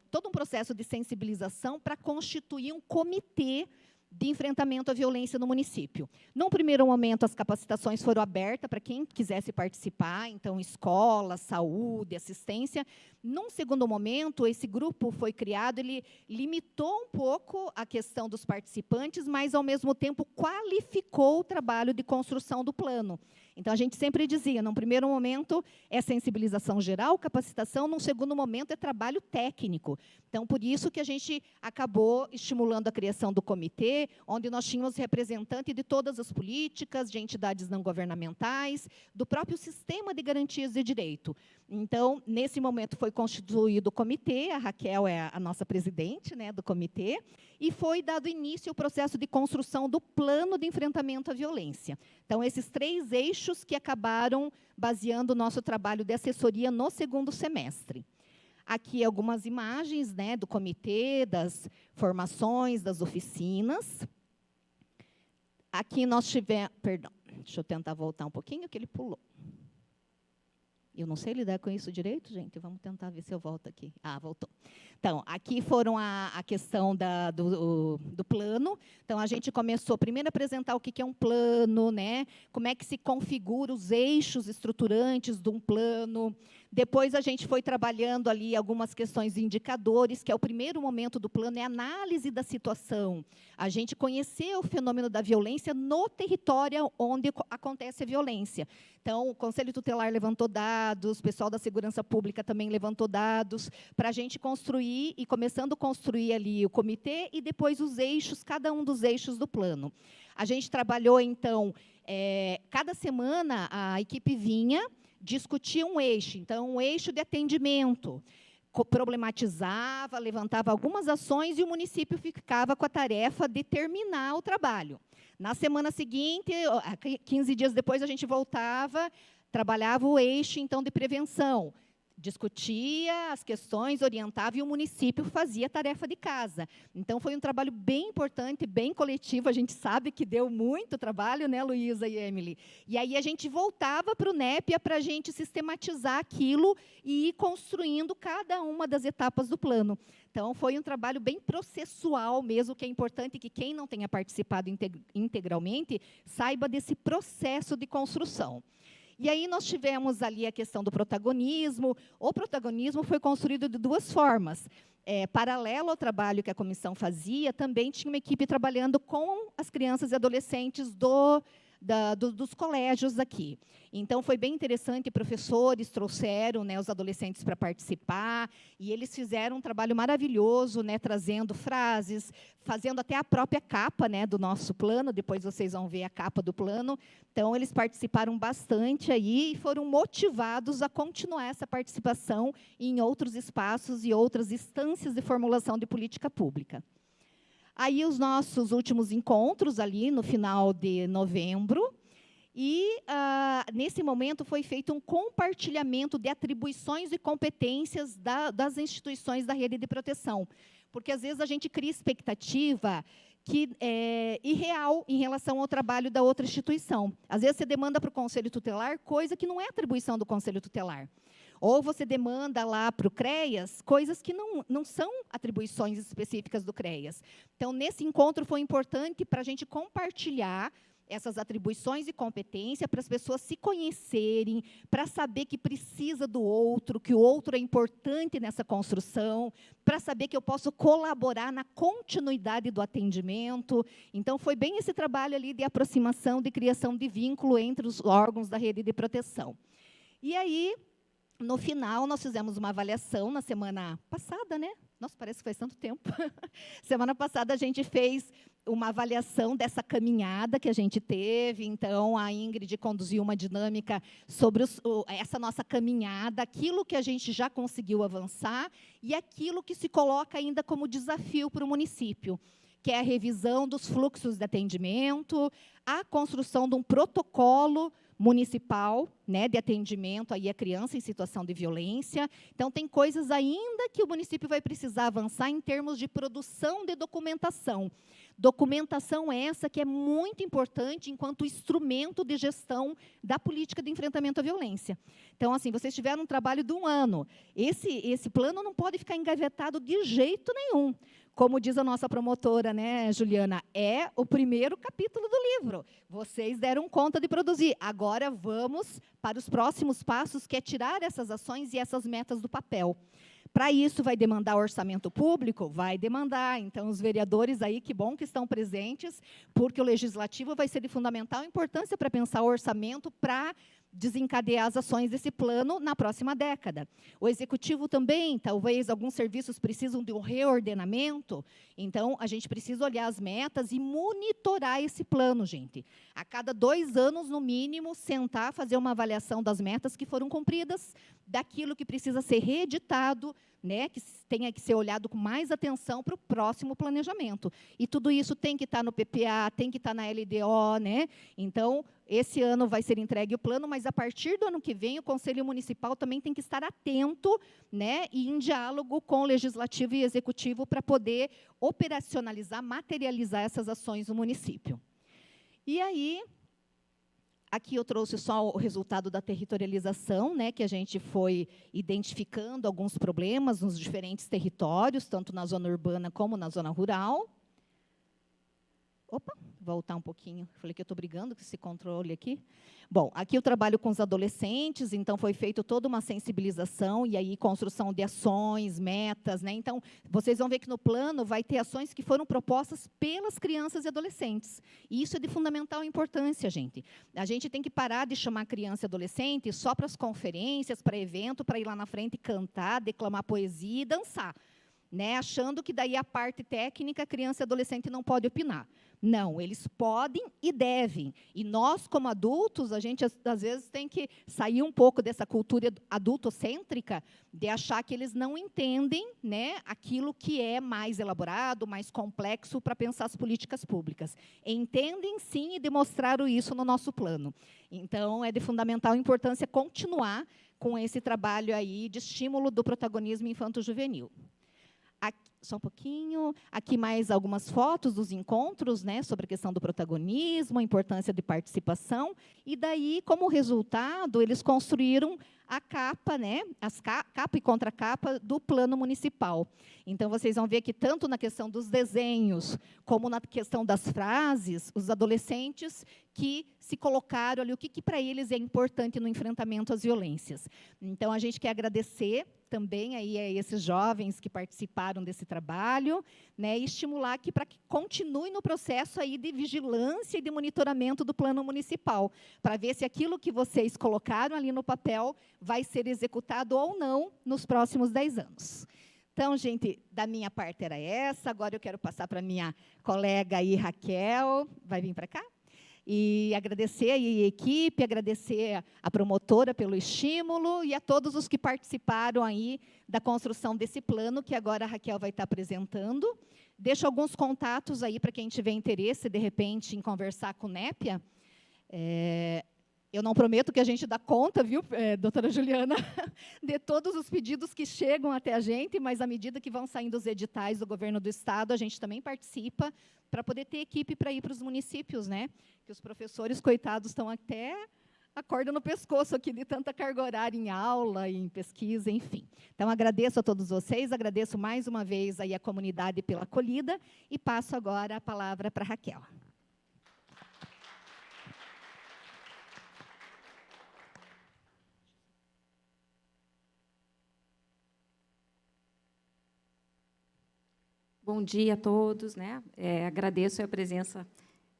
[SPEAKER 8] todo um processo de sensibilização para constituir um comitê de enfrentamento à violência no município. Num primeiro momento, as capacitações foram abertas para quem quisesse participar, então, escola, saúde, assistência. Num segundo momento, esse grupo foi criado, ele limitou um pouco a questão dos participantes, mas, ao mesmo tempo, qualificou o trabalho de construção do plano. Então, a gente sempre dizia, num primeiro momento, é sensibilização geral, capacitação, num segundo momento, é trabalho técnico. Então, por isso que a gente acabou estimulando a criação do comitê, onde nós tínhamos representantes de todas as políticas, de entidades não governamentais, do próprio sistema de garantias de direito. Então, nesse momento, foi constituído o comitê, a Raquel é a nossa presidente, né, do comitê, e foi dado início ao processo de construção do plano de enfrentamento à violência. Então, esses 3 eixos que acabaram baseando o nosso trabalho de assessoria no segundo semestre. Aqui algumas imagens, né, do comitê, das formações, das oficinas. Aqui nós tivemos... Perdão, deixa eu tentar voltar um pouquinho, que ele pulou. Eu não sei lidar com isso direito, gente. Vamos tentar ver se eu volto aqui. Ah, voltou. Então, aqui foram a questão do plano. Então, a gente começou primeiro a apresentar o que é um plano, né? Como é que se configura os eixos estruturantes de um plano. Depois, a gente foi trabalhando ali algumas questões de indicadores, que é o primeiro momento do plano, é a análise da situação. A gente conhecer o fenômeno da violência no território onde acontece a violência. Então, o Conselho Tutelar levantou dados, o pessoal da Segurança Pública também levantou dados, para a gente construir, e começando a construir ali o comitê, e depois os eixos, cada um dos eixos do plano. A gente trabalhou, então, cada semana a equipe vinha, discutia um eixo, então, um eixo de atendimento, problematizava, levantava algumas ações, e o município ficava com a tarefa de terminar o trabalho. Na semana seguinte, 15 dias depois, a gente voltava, trabalhava o eixo, então, de prevenção. discutia as questões, orientava, e o município fazia a tarefa de casa. Então, foi um trabalho bem importante, bem coletivo. A gente sabe que deu muito trabalho, né, Luísa e Emily? E aí a gente voltava para o Népia para a gente sistematizar aquilo e ir construindo cada uma das etapas do plano. Então, foi um trabalho bem processual mesmo, que é importante que quem não tenha participado integralmente saiba desse processo de construção. E aí nós tivemos ali a questão do protagonismo. O protagonismo foi construído de duas formas. Paralelo ao trabalho que a comissão fazia, também tinha uma equipe trabalhando com as crianças e adolescentes dos colégios aqui. Então, foi bem interessante, professores trouxeram, né, os adolescentes para participar, e eles fizeram um trabalho maravilhoso, né, trazendo frases, fazendo até a própria capa, né, do nosso plano. Depois vocês vão ver a capa do plano. Então, eles participaram bastante aí e foram motivados a continuar essa participação em outros espaços e outras instâncias de formulação de política pública. Aí, os nossos últimos encontros, ali no final de novembro, e, nesse momento, foi feito um compartilhamento de atribuições e competências das instituições da rede de proteção. Porque, às vezes, a gente cria expectativa que é irreal em relação ao trabalho da outra instituição. Às vezes, você demanda para o Conselho Tutelar coisa que não é atribuição do Conselho Tutelar. Ou você demanda lá para o CREAS coisas que não são atribuições específicas do CREAS. Então, nesse encontro, foi importante para a gente compartilhar essas atribuições e competência para as pessoas se conhecerem, para saber que precisa do outro, que o outro é importante nessa construção, para saber que eu posso colaborar na continuidade do atendimento. Então, foi bem esse trabalho ali de aproximação, de criação de vínculo entre os órgãos da rede de proteção. E aí, no final, nós fizemos uma avaliação na semana passada, né? Nossa, parece que faz tanto tempo. Semana passada, a gente fez uma avaliação dessa caminhada que a gente teve. Então, a Ingrid conduziu uma dinâmica sobre essa nossa caminhada, aquilo que a gente já conseguiu avançar e aquilo que se coloca ainda como desafio para o município, que é a revisão dos fluxos de atendimento, a construção de um protocolo municipal, né, de atendimento aí à criança em situação de violência. Então, tem coisas ainda que o município vai precisar avançar em termos de produção de documentação. Documentação essa que é muito importante enquanto instrumento de gestão da política de enfrentamento à violência. Então, assim, vocês tiveram um trabalho de 1 ano. Esse plano não pode ficar engavetado de jeito nenhum. Como diz a nossa promotora, né, Juliana, é o primeiro capítulo do livro. Vocês deram conta de produzir. Agora vamos para os próximos passos, que é tirar essas ações e essas metas do papel. Para isso, vai demandar orçamento público? Vai demandar. Então, os vereadores aí, que bom que estão presentes, porque o Legislativo vai ser de fundamental importância para pensar o orçamento para desencadear as ações desse plano na próxima década. O Executivo também, talvez alguns serviços precisam de um reordenamento, então a gente precisa olhar as metas e monitorar esse plano, gente. A cada 2 anos, no mínimo, sentar, fazer uma avaliação das metas que foram cumpridas, daquilo que precisa ser reeditado, né, que tenha que ser olhado com mais atenção para o próximo planejamento. E tudo isso tem que estar no PPA, tem que estar na LDO, né? Então, esse ano vai ser entregue o plano, mas a partir do ano que vem, o Conselho Municipal também tem que estar atento, né, e em diálogo com o Legislativo e Executivo para poder operacionalizar, materializar essas ações no município. E aí, aqui eu trouxe só o resultado da territorialização, né, que a gente foi identificando alguns problemas nos diferentes territórios, tanto na zona urbana como na zona rural. Opa, voltar um pouquinho. Falei que eu estou brigando com esse controle aqui. Bom, aqui eu trabalho com os adolescentes, então foi feita toda uma sensibilização e aí construção de ações, metas, né? Então, vocês vão ver que no plano vai ter ações que foram propostas pelas crianças e adolescentes. E isso é de fundamental importância, gente. A gente tem que parar de chamar criança e adolescente só para as conferências, para evento, para ir lá na frente cantar, declamar poesia e dançar, né? Achando que daí a parte técnica, criança e adolescente não pode opinar. Não, eles podem e devem. E nós, como adultos, a gente, às vezes, tem que sair um pouco dessa cultura adultocêntrica de achar que eles não entendem, né, aquilo que é mais elaborado, mais complexo para pensar as políticas públicas. Entendem, sim, e demonstraram isso no nosso plano. Então, é de fundamental importância continuar com esse trabalho aí de estímulo do protagonismo infanto-juvenil. Só um pouquinho. Aqui mais algumas fotos dos encontros, né, sobre a questão do protagonismo, a importância de participação. E daí, como resultado, eles construíram a capa, né, capa e contracapa do plano municipal. Então, vocês vão ver que tanto na questão dos desenhos, como na questão das frases, os adolescentes que se colocaram ali, o que para eles é importante no enfrentamento às violências. Então, a gente quer agradecer também aí a esses jovens que participaram desse trabalho, né, e estimular para que continue no processo aí de vigilância e de monitoramento do plano municipal, para ver se aquilo que vocês colocaram ali no papel vai ser executado ou não nos próximos 10 anos. Então, gente, da minha parte era essa. Agora eu quero passar para a minha colega aí, Raquel. Vai vir para cá? E agradecer aí a equipe, agradecer a promotora pelo estímulo e a todos os que participaram aí da construção desse plano, que agora a Raquel vai estar apresentando. Deixo alguns contatos aí para quem tiver interesse, de repente, em conversar com o Népia. Eu não prometo que a gente dá conta, viu, doutora Juliana, de todos os pedidos que chegam até a gente, mas à medida que vão saindo os editais do governo do Estado, a gente também participa para poder ter equipe para ir para os municípios, né? Que os professores, coitados, estão até a corda no pescoço aqui de tanta carga horária em aula, em pesquisa, enfim. Então, agradeço a todos vocês, agradeço mais uma vez aí a comunidade pela acolhida e passo agora a palavra para a Raquel.
[SPEAKER 9] Bom dia a todos, né? Agradeço a presença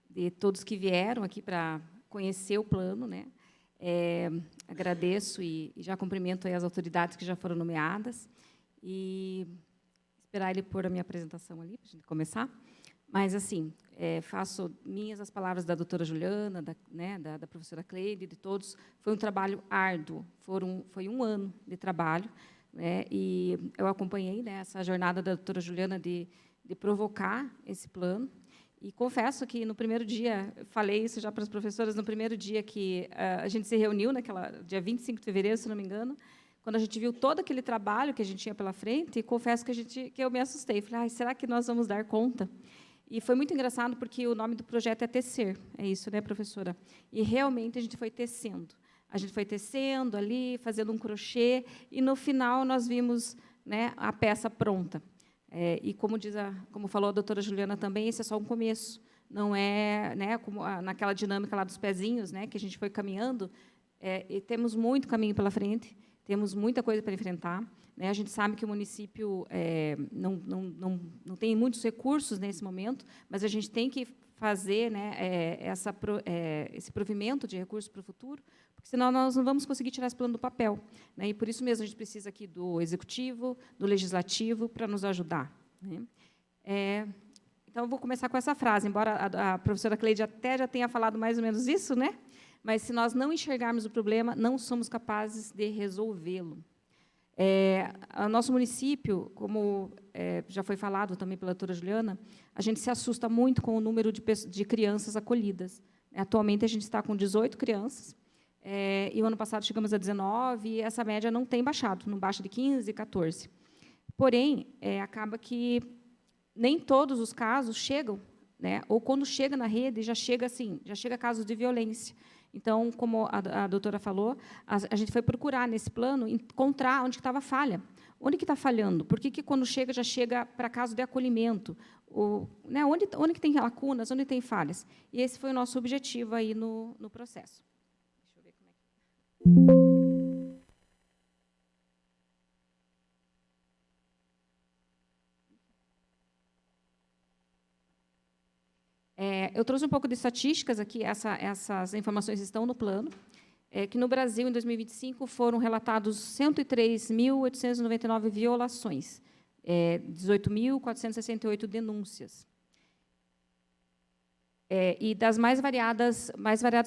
[SPEAKER 9] de todos que vieram aqui para conhecer o plano, né? Agradeço e já cumprimento aí as autoridades que já foram nomeadas e esperar ele pôr a minha apresentação ali para a gente começar. Mas assim, faço minhas as palavras da doutora Juliana, da professora Cleide, de todos. Foi um trabalho árduo, foi um ano de trabalho. E eu acompanhei, né, essa jornada da doutora Juliana de provocar esse plano. E confesso que, no primeiro dia, falei isso já para as professoras, no primeiro dia que a gente se reuniu, dia 25 de fevereiro, se não me engano, quando a gente viu todo aquele trabalho que a gente tinha pela frente, e confesso que eu me assustei. Falei, será que nós vamos dar conta? E foi muito engraçado, porque o nome do projeto é Tecer. É isso, né, professora? E, realmente, a gente foi tecendo. A gente foi tecendo ali, fazendo um crochê, e, no final, nós vimos, né, a peça pronta. E, como falou a doutora Juliana também, esse é só um começo. Não é, né, como naquela dinâmica lá dos pezinhos, né, que a gente foi caminhando, e temos muito caminho pela frente, temos muita coisa para enfrentar. Né, a gente sabe que o município não tem muitos recursos nesse momento, mas a gente tem que fazer, né, esse provimento de recursos para o futuro, porque senão nós não vamos conseguir tirar esse plano do papel. Né, e, por isso mesmo, a gente precisa aqui do Executivo, do Legislativo, para nos ajudar. Né. Então, eu vou começar com essa frase, embora a professora Cleide até já tenha falado mais ou menos isso, né, mas, se nós não enxergarmos o problema, não somos capazes de resolvê-lo. O nosso município, como já foi falado também pela doutora Juliana, a gente se assusta muito com o número de crianças acolhidas. Atualmente, a gente está com 18 crianças, e o ano passado chegamos a 19, e essa média não tem baixado, não baixa de 15, 14. Porém, acaba que nem todos os casos chegam, né, ou, quando chega na rede, já chega casos de violência. Então, como a doutora falou, a gente foi procurar, nesse plano, encontrar onde estava a falha. Onde que está falhando? Por que, quando chega, já chega para caso de acolhimento? Né, onde que tem lacunas, onde tem falhas? E esse foi o nosso objetivo aí no processo. Deixa eu ver como é que... Eu trouxe um pouco de estatísticas aqui, essas informações estão no plano, que no Brasil, em 2025, foram relatados 103.899 violações, 18.468 denúncias. E das mais variados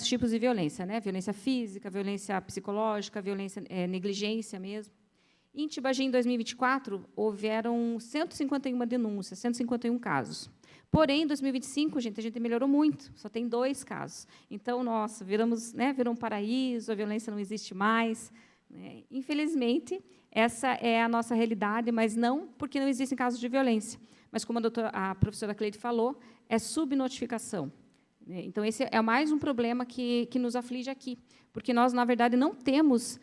[SPEAKER 9] tipos de violência, né? Violência física, violência psicológica, violência, negligência mesmo. Em Tibagi, em 2024, houveram 151 denúncias, 151 casos. Porém, em 2025, a gente melhorou muito, só tem 2 casos. Então, nossa, virou um paraíso, a violência não existe mais. né? Infelizmente, essa é a nossa realidade, mas não porque não existem casos de violência, mas como a professora Cleide falou, é subnotificação. Então, esse é mais um problema que nos aflige aqui, porque nós, na verdade, não temos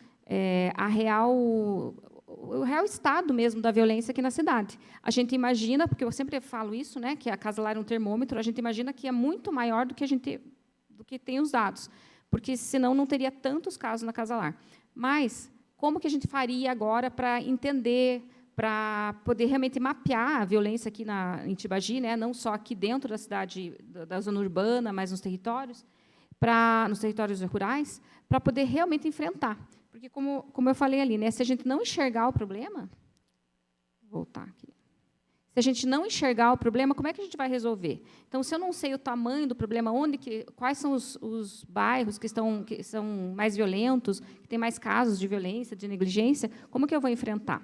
[SPEAKER 9] o real estado mesmo da violência aqui na cidade. A gente imagina, porque eu sempre falo isso, né, que a Casa Lar é um termômetro, a gente imagina que é muito maior do que tem os dados, porque senão não teria tantos casos na Casa Lar. Mas como que a gente faria agora para entender, para poder realmente mapear a violência aqui em Tibagi, né, não só aqui dentro da cidade, da zona urbana, mas nos territórios rurais, para poder realmente enfrentar. Porque, como eu falei ali, né, se a gente não enxergar o problema, vou voltar aqui. Se a gente não enxergar o problema, como é que a gente vai resolver? Então, se eu não sei o tamanho do problema, quais são os bairros que são mais violentos, que têm mais casos de violência, de negligência, como que eu vou enfrentar?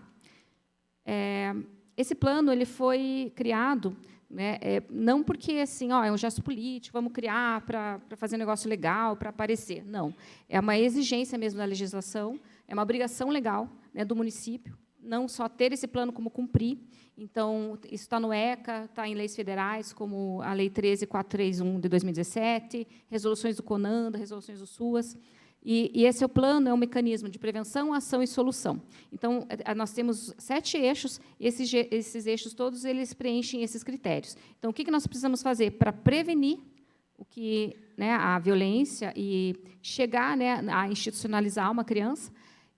[SPEAKER 9] Esse plano ele foi criado, né, não porque assim, é um gesto político, vamos criar para fazer um negócio legal, para aparecer. Não. É uma exigência mesmo da legislação, é uma obrigação legal, né, do município, não só ter esse plano, como cumprir. Então, isso está no ECA, está em leis federais, como a Lei 13.431, de 2017, resoluções do CONANDA, resoluções do SUAS. E esse plano é um mecanismo de prevenção, ação e solução. Então, nós temos 7 eixos, e esses eixos todos eles preenchem esses critérios. Então, o que nós precisamos fazer para prevenir né, a violência e chegar, né, a institucionalizar uma criança?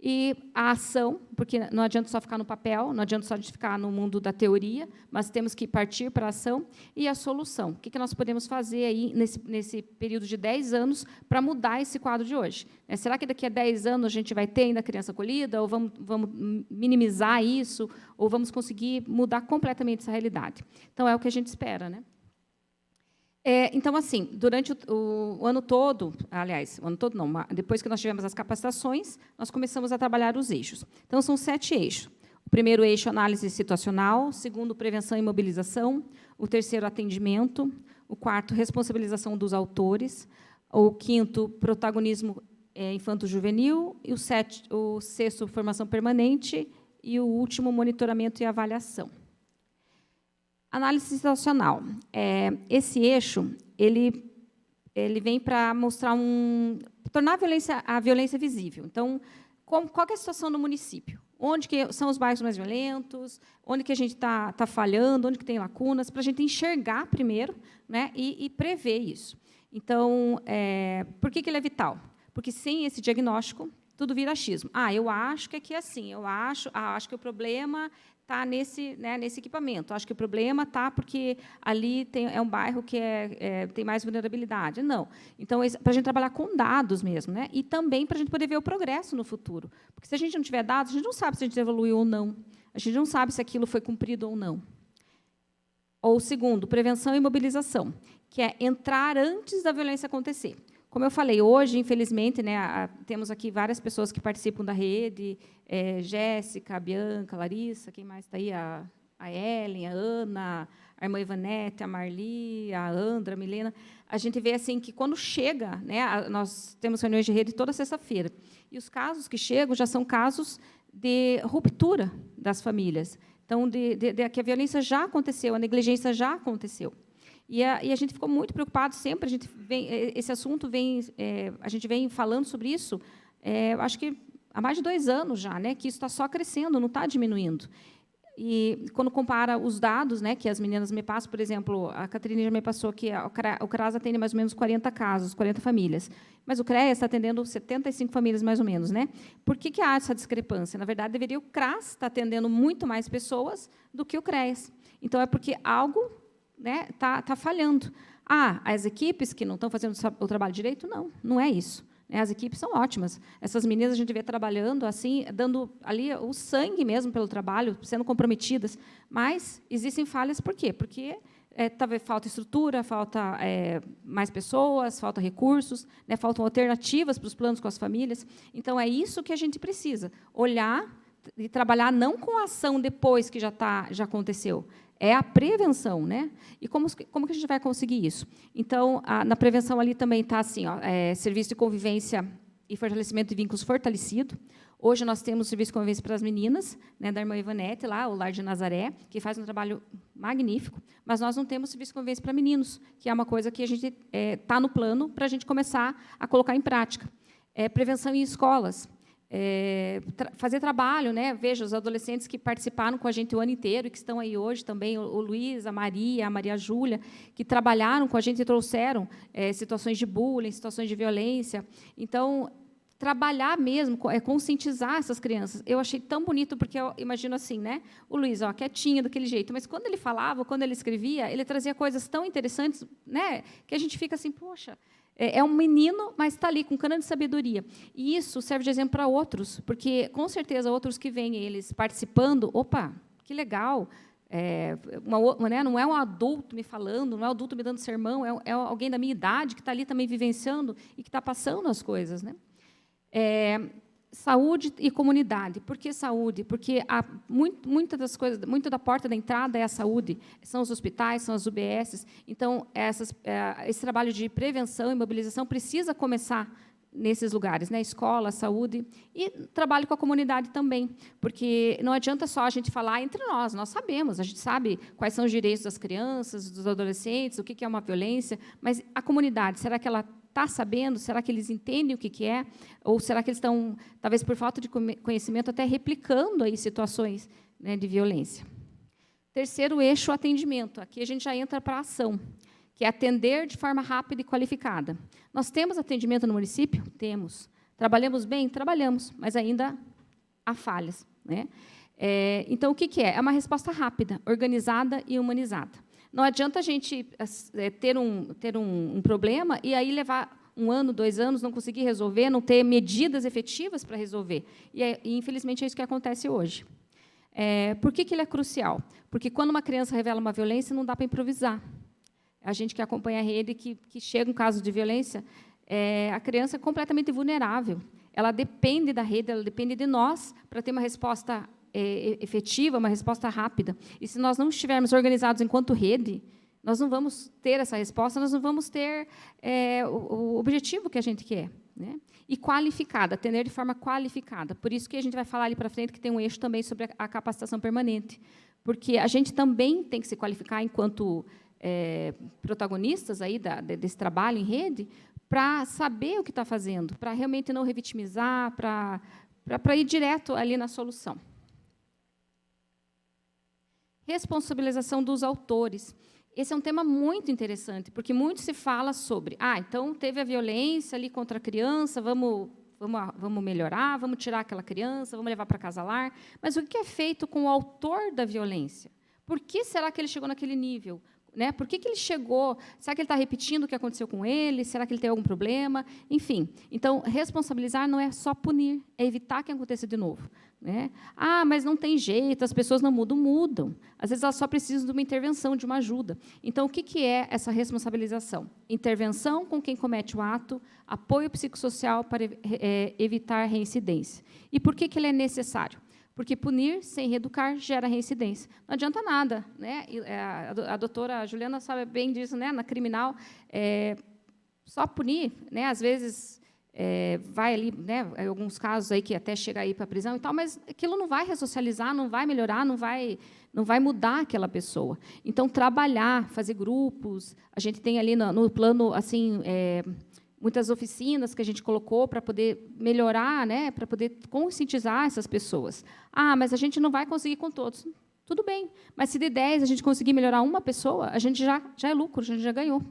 [SPEAKER 9] E a ação, porque não adianta só ficar no papel, não adianta só ficar no mundo da teoria, mas temos que partir para a ação. E a solução. O que nós podemos fazer aí nesse período de 10 anos para mudar esse quadro de hoje? Será que daqui a 10 anos a gente vai ter ainda a criança acolhida, ou vamos minimizar isso, ou vamos conseguir mudar completamente essa realidade? Então, é o que a gente espera, né? Então, assim, durante o ano todo, aliás, o ano todo não, depois que nós tivemos as capacitações, nós começamos a trabalhar os eixos. Então, são 7 eixos. O primeiro eixo, análise situacional. O segundo, prevenção e mobilização. O terceiro, atendimento. O quarto, responsabilização dos autores. O quinto, protagonismo infanto-juvenil. E o sexto, formação permanente. E o último, monitoramento e avaliação. Análise situacional. Esse eixo ele vem para mostrar tornar a violência visível. Então, qual é a situação no município? Onde que são os bairros mais violentos? Onde que a gente está falhando? Onde que tem lacunas? Para a gente enxergar primeiro, né, e prever isso. Então, por que ele é vital? Porque sem esse diagnóstico, tudo vira achismo. Eu acho que aqui é assim. Eu acho que o problema está nesse equipamento. Acho que o problema está porque ali é um bairro que tem mais vulnerabilidade. Não. Então, para a gente trabalhar com dados mesmo, né? E também para a gente poder ver o progresso no futuro. Porque, se a gente não tiver dados, a gente não sabe se a gente evoluiu ou não. A gente não sabe se aquilo foi cumprido ou não. Ou, segundo, prevenção e mobilização, que é entrar antes da violência acontecer. Como eu falei, hoje, infelizmente, né, temos aqui várias pessoas que participam da rede, Jéssica, a Bianca, a Larissa, quem mais está aí? A Ellen, a Ana, a irmã Ivanete, a Marli, a Andra, a Milena. A gente vê assim que, quando chega, né, nós temos reuniões de rede toda sexta-feira, e os casos que chegam já são casos de ruptura das famílias. Então, que a violência já aconteceu, a negligência já aconteceu. E a gente ficou muito preocupado sempre. Esse assunto a gente vem falando sobre isso, acho que há mais de 2 anos já, né, que isso está só crescendo, não está diminuindo. E quando compara os dados, né, que as meninas me passam, por exemplo, a Catarina já me passou que o CRAS atende mais ou menos 40 casos, 40 famílias, mas o CREAS está atendendo 75 famílias, mais ou menos, né? Por que há essa discrepância? Na verdade, deveria o CRAS estar atendendo muito mais pessoas do que o CREAS. Então, é porque algo, né, tá falhando. As equipes que não estão fazendo o trabalho direito? Não é isso. As equipes são ótimas. Essas meninas a gente vê trabalhando, assim, dando ali o sangue mesmo pelo trabalho, sendo comprometidas. Mas existem falhas, por quê? Porque talvez falta estrutura, falta mais pessoas, falta recursos, né, faltam alternativas para os planos com as famílias. Então, é isso que a gente precisa, olhar e trabalhar não com a ação depois que já aconteceu, é a prevenção, né? E como que a gente vai conseguir isso? Então, na prevenção ali também está assim, serviço de convivência e fortalecimento de vínculos fortalecido. Hoje nós temos o serviço de convivência para as meninas, né, da irmã Ivanete, lá, o Lar de Nazaré, que faz um trabalho magnífico, mas nós não temos serviço de convivência para meninos, que é uma coisa que a gente está no plano para a gente começar a colocar em prática. Prevenção em escolas. Fazer trabalho, né? Veja, os adolescentes que participaram com a gente o ano inteiro e que estão aí hoje também, o Luiz, a Maria Júlia, que trabalharam com a gente e trouxeram situações de bullying, situações de violência. Então, trabalhar mesmo, conscientizar essas crianças. Eu achei tão bonito, porque eu imagino assim, né? O Luiz, ó, quietinho, daquele jeito, mas quando ele falava, quando ele escrevia, ele trazia coisas tão interessantes, né? Que a gente fica assim, poxa, é um menino, mas está ali com cana de sabedoria. E isso serve de exemplo para outros, porque, com certeza, outros que veem eles participando, opa, que legal, né, não é um adulto me falando, não é um adulto me dando sermão, é alguém da minha idade que está ali também vivenciando e que está passando as coisas, né? Saúde e comunidade. Por que saúde? Porque muitas das coisas, muito da porta da entrada é a saúde, são os hospitais, são as UBSs. Então, esse trabalho de prevenção e mobilização precisa começar nesses lugares, né? Escola, saúde e trabalho com a comunidade também, porque não adianta só a gente falar entre nós sabemos, a gente sabe quais são os direitos das crianças, dos adolescentes, o que é uma violência, mas a comunidade, será que ela está sabendo? Será que eles entendem o que é? Ou será que eles estão, talvez por falta de conhecimento, até replicando aí situações, né, de violência? Terceiro eixo, atendimento. Aqui a gente já entra para a ação, que é atender de forma rápida e qualificada. Nós temos atendimento no município? Temos. Trabalhamos bem? Trabalhamos, mas ainda há falhas, né? Então, o que é? É uma resposta rápida, organizada e humanizada. Não adianta a gente ter um problema e aí levar 1 ano, 2 anos, não conseguir resolver, não ter medidas efetivas para resolver. E, infelizmente, é isso que acontece hoje. Por que ele é crucial? Porque, quando uma criança revela uma violência, não dá para improvisar. A gente que acompanha a rede, que chega um caso de violência, a criança é completamente vulnerável. Ela depende da rede, ela depende de nós para ter uma resposta efetiva, uma resposta rápida. E se nós não estivermos organizados enquanto rede, nós não vamos ter essa resposta, nós não vamos ter o objetivo que a gente quer, né? E qualificada, atender de forma qualificada. Por isso que a gente vai falar ali para frente que tem um eixo também sobre a capacitação permanente, porque a gente também tem que se qualificar enquanto protagonistas aí desse trabalho em rede, para saber o que está fazendo, para realmente não revitimizar, para ir direto ali na solução. Responsabilização dos autores. Esse é um tema muito interessante, porque muito se fala sobre, então teve a violência ali contra a criança, vamos melhorar, vamos tirar aquela criança, vamos levar para casa-lar. Mas o que é feito com o autor da violência? Por que será que ele chegou naquele nível? Né? Por que ele chegou? Será que ele está repetindo o que aconteceu com ele? Será que ele tem algum problema? Enfim, então, responsabilizar não é só punir, é evitar que aconteça de novo, né? Mas não tem jeito, as pessoas não mudam. Mudam. Às vezes, elas só precisam de uma intervenção, de uma ajuda. Então, o que é essa responsabilização? Intervenção com quem comete o ato, apoio psicossocial para evitar reincidência. E por que ele é necessário? Porque punir sem reeducar gera reincidência. Não adianta nada, né? A doutora Juliana sabe bem disso, né? Na criminal, só punir, né? Às vezes vai ali, né? Em alguns casos aí que até chega aí para a prisão e tal, mas aquilo não vai ressocializar, não vai melhorar, não vai mudar aquela pessoa. Então, trabalhar, fazer grupos, a gente tem ali no plano assim. Muitas oficinas que a gente colocou para poder melhorar, né, para poder conscientizar essas pessoas. Mas a gente não vai conseguir com todos. Tudo bem, mas se de 10 a gente conseguir melhorar uma pessoa, a gente já é lucro, a gente já ganhou.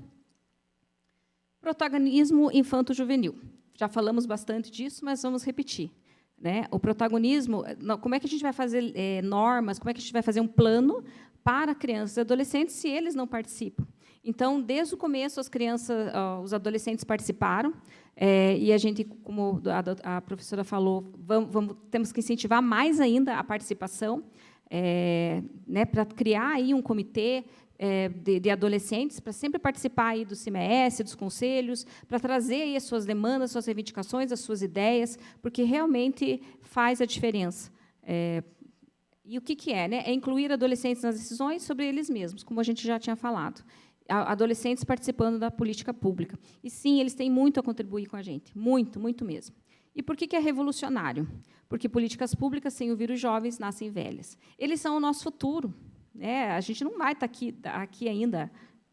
[SPEAKER 9] Protagonismo infanto-juvenil. Já falamos bastante disso, mas vamos repetir, né? O protagonismo, como é que a gente vai fazer normas, como é que a gente vai fazer um plano para crianças e adolescentes se eles não participam? Então, desde o começo, as crianças, os adolescentes participaram, e a gente, como a professora falou, temos que incentivar mais ainda a participação, né, para criar aí um comitê de adolescentes, para sempre participar aí do CIMES, dos conselhos, para trazer aí as suas demandas, suas reivindicações, as suas ideias, porque realmente faz a diferença. E o que é? Né? É incluir adolescentes nas decisões sobre eles mesmos, como a gente já tinha falado. Adolescentes participando da política pública. E, sim, eles têm muito a contribuir com a gente, muito, muito mesmo. E por que é revolucionário? Porque políticas públicas, sem ouvir os jovens, nascem velhas. Eles são o nosso futuro. Né? A gente não vai estar aqui ainda,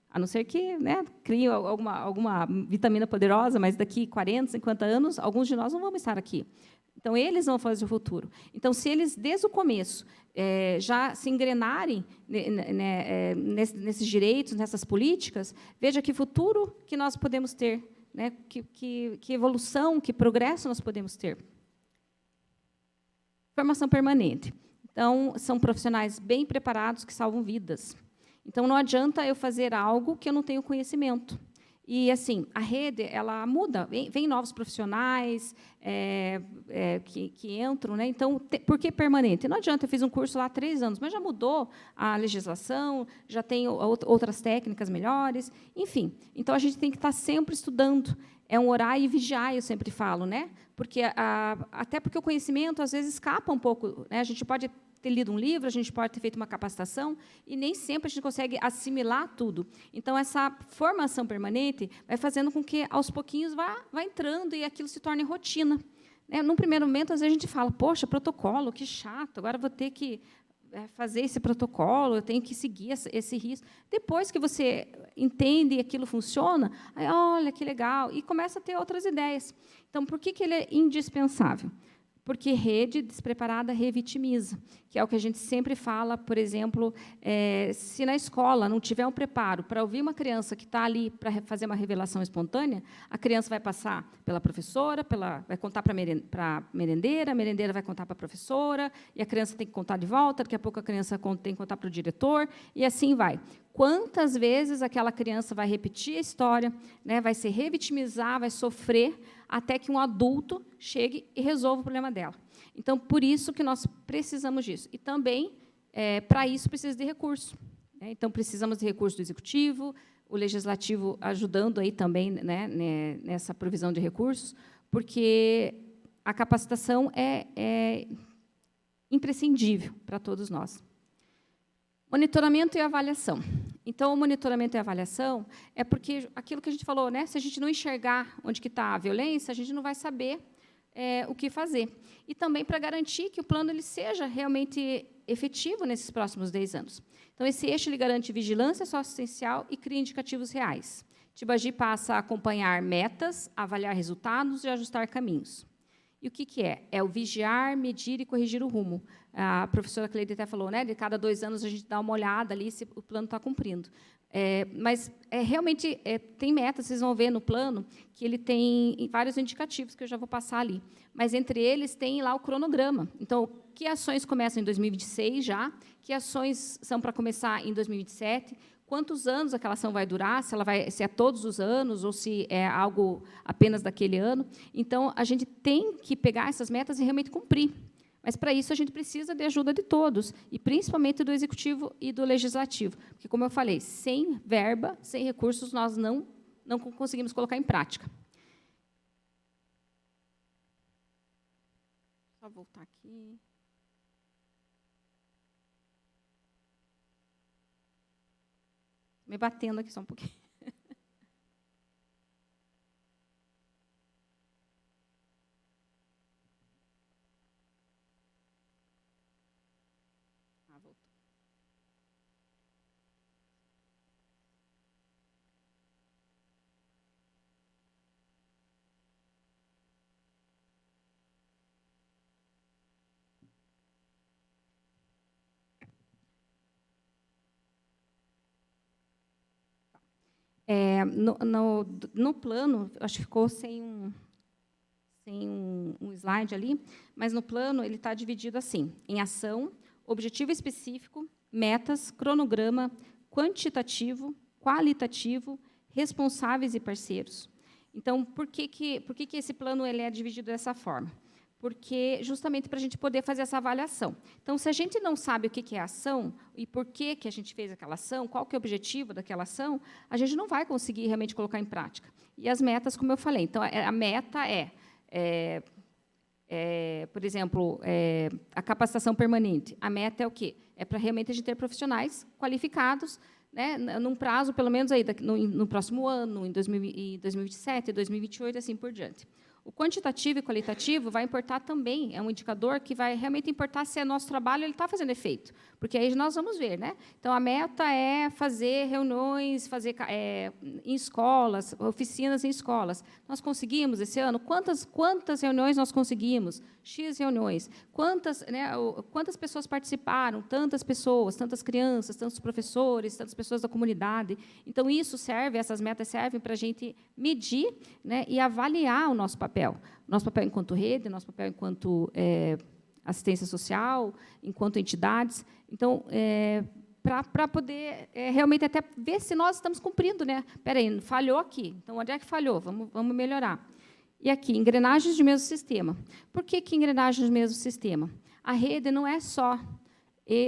[SPEAKER 9] a não ser que, né, crie alguma vitamina poderosa, mas daqui 40, 50 anos, alguns de nós não vamos estar aqui. Então, eles vão fazer o futuro. Então, se eles, desde o começo, já se engrenarem nesses direitos, nessas políticas, veja que futuro que nós podemos ter, né? Que evolução, que progresso nós podemos ter. Formação permanente. Então, são profissionais bem preparados que salvam vidas. Então, não adianta eu fazer algo que eu não tenho conhecimento. E, assim, a rede, ela muda, vem novos profissionais que entram. Né? Então, por que permanente? Não adianta, eu fiz um curso lá há 3 anos, mas já mudou a legislação, já tem outras técnicas melhores, enfim. Então, a gente tem que estar sempre estudando. É um orar e vigiar, eu sempre falo, né? Porque até porque o conhecimento, às vezes, escapa um pouco. Né? A gente pode ter lido um livro, a gente pode ter feito uma capacitação, e nem sempre a gente consegue assimilar tudo. Então, essa formação permanente vai fazendo com que, aos pouquinhos, vá entrando e aquilo se torne rotina. Né? Num primeiro momento, às vezes, a gente fala, poxa, protocolo, que chato, agora vou ter que fazer esse protocolo, eu tenho que seguir esse risco. Depois que você entende e aquilo funciona, aí, olha, que legal, e começa a ter outras ideias. Então, por que ele é indispensável? Porque rede despreparada revitimiza, que é o que a gente sempre fala, por exemplo, se na escola não tiver um preparo para ouvir uma criança que está ali para fazer uma revelação espontânea, a criança vai passar pela professora, vai contar para a merendeira vai contar para a professora, e a criança tem que contar de volta, daqui a pouco a criança tem que contar para o diretor, e assim vai. Quantas vezes aquela criança vai repetir a história, né, vai se revitimizar, vai sofrer, até que um adulto chegue e resolva o problema dela. Então, por isso que nós precisamos disso. E também, para isso, precisa de recurso. Né? Então, precisamos de recurso do Executivo, o Legislativo ajudando aí também, né, nessa provisão de recursos, porque a capacitação é imprescindível para todos nós. Monitoramento e avaliação. Então, o monitoramento e avaliação é porque aquilo que a gente falou, né? Se a gente não enxergar onde que está a violência, a gente não vai saber o que fazer. E também para garantir que o plano ele seja realmente efetivo nesses próximos 10 anos. Então, esse eixo ele garante vigilância socioassistencial e cria indicativos reais. Tibagi passa a acompanhar metas, avaliar resultados e ajustar caminhos. E o que é? É o vigiar, medir e corrigir o rumo. A professora Cleide até falou, né? De cada 2 anos a gente dá uma olhada ali se o plano está cumprindo. Mas realmente tem metas, vocês vão ver no plano que ele tem vários indicativos que eu já vou passar ali. Mas entre eles tem lá o cronograma. Então, que ações começam em 2026 já? Que ações são para começar em 2027? Quantos anos aquela ação vai durar, se é todos os anos ou se é algo apenas daquele ano. Então, a gente tem que pegar essas metas e realmente cumprir. Mas, para isso, a gente precisa de ajuda de todos, e principalmente do Executivo e do Legislativo. Porque, como eu falei, sem verba, sem recursos, nós não conseguimos colocar em prática. Só voltar aqui. Me batendo aqui só um pouquinho. Voltou. No plano, acho que ficou sem um slide ali, mas no plano ele está dividido assim, em ação, objetivo específico, metas, cronograma, quantitativo, qualitativo, responsáveis e parceiros. Então, por que esse plano ele é dividido dessa forma? Porque justamente para a gente poder fazer essa avaliação. Então, se a gente não sabe o que é ação e por que a gente fez aquela ação, qual que é o objetivo daquela ação, a gente não vai conseguir realmente colocar em prática. E as metas, como eu falei, então, a meta por exemplo, a capacitação permanente. A meta é o quê? É para realmente a gente ter profissionais qualificados, né, num prazo, pelo menos, aí, no próximo ano, em 2027, 2028, assim por diante. O quantitativo e qualitativo vai importar também, é um indicador que vai realmente importar se o nosso trabalho está fazendo efeito, porque aí nós vamos ver, né? Então, a meta é fazer reuniões, fazer em escolas, oficinas em escolas. Nós conseguimos esse ano? Quantas reuniões nós conseguimos? X reuniões. Quantas pessoas participaram? Tantas pessoas, tantas crianças, tantos professores, tantas pessoas da comunidade. Então, essas metas servem para a gente medir, né, e avaliar o nosso papel. Nosso papel enquanto rede, nosso papel enquanto assistência social, enquanto entidades. Então, para poder realmente até ver se nós estamos cumprindo, né? Espera aí, falhou aqui. Então, onde é que falhou? Vamos melhorar. E aqui, engrenagens do mesmo sistema. Por que engrenagens do mesmo sistema? A rede não é só,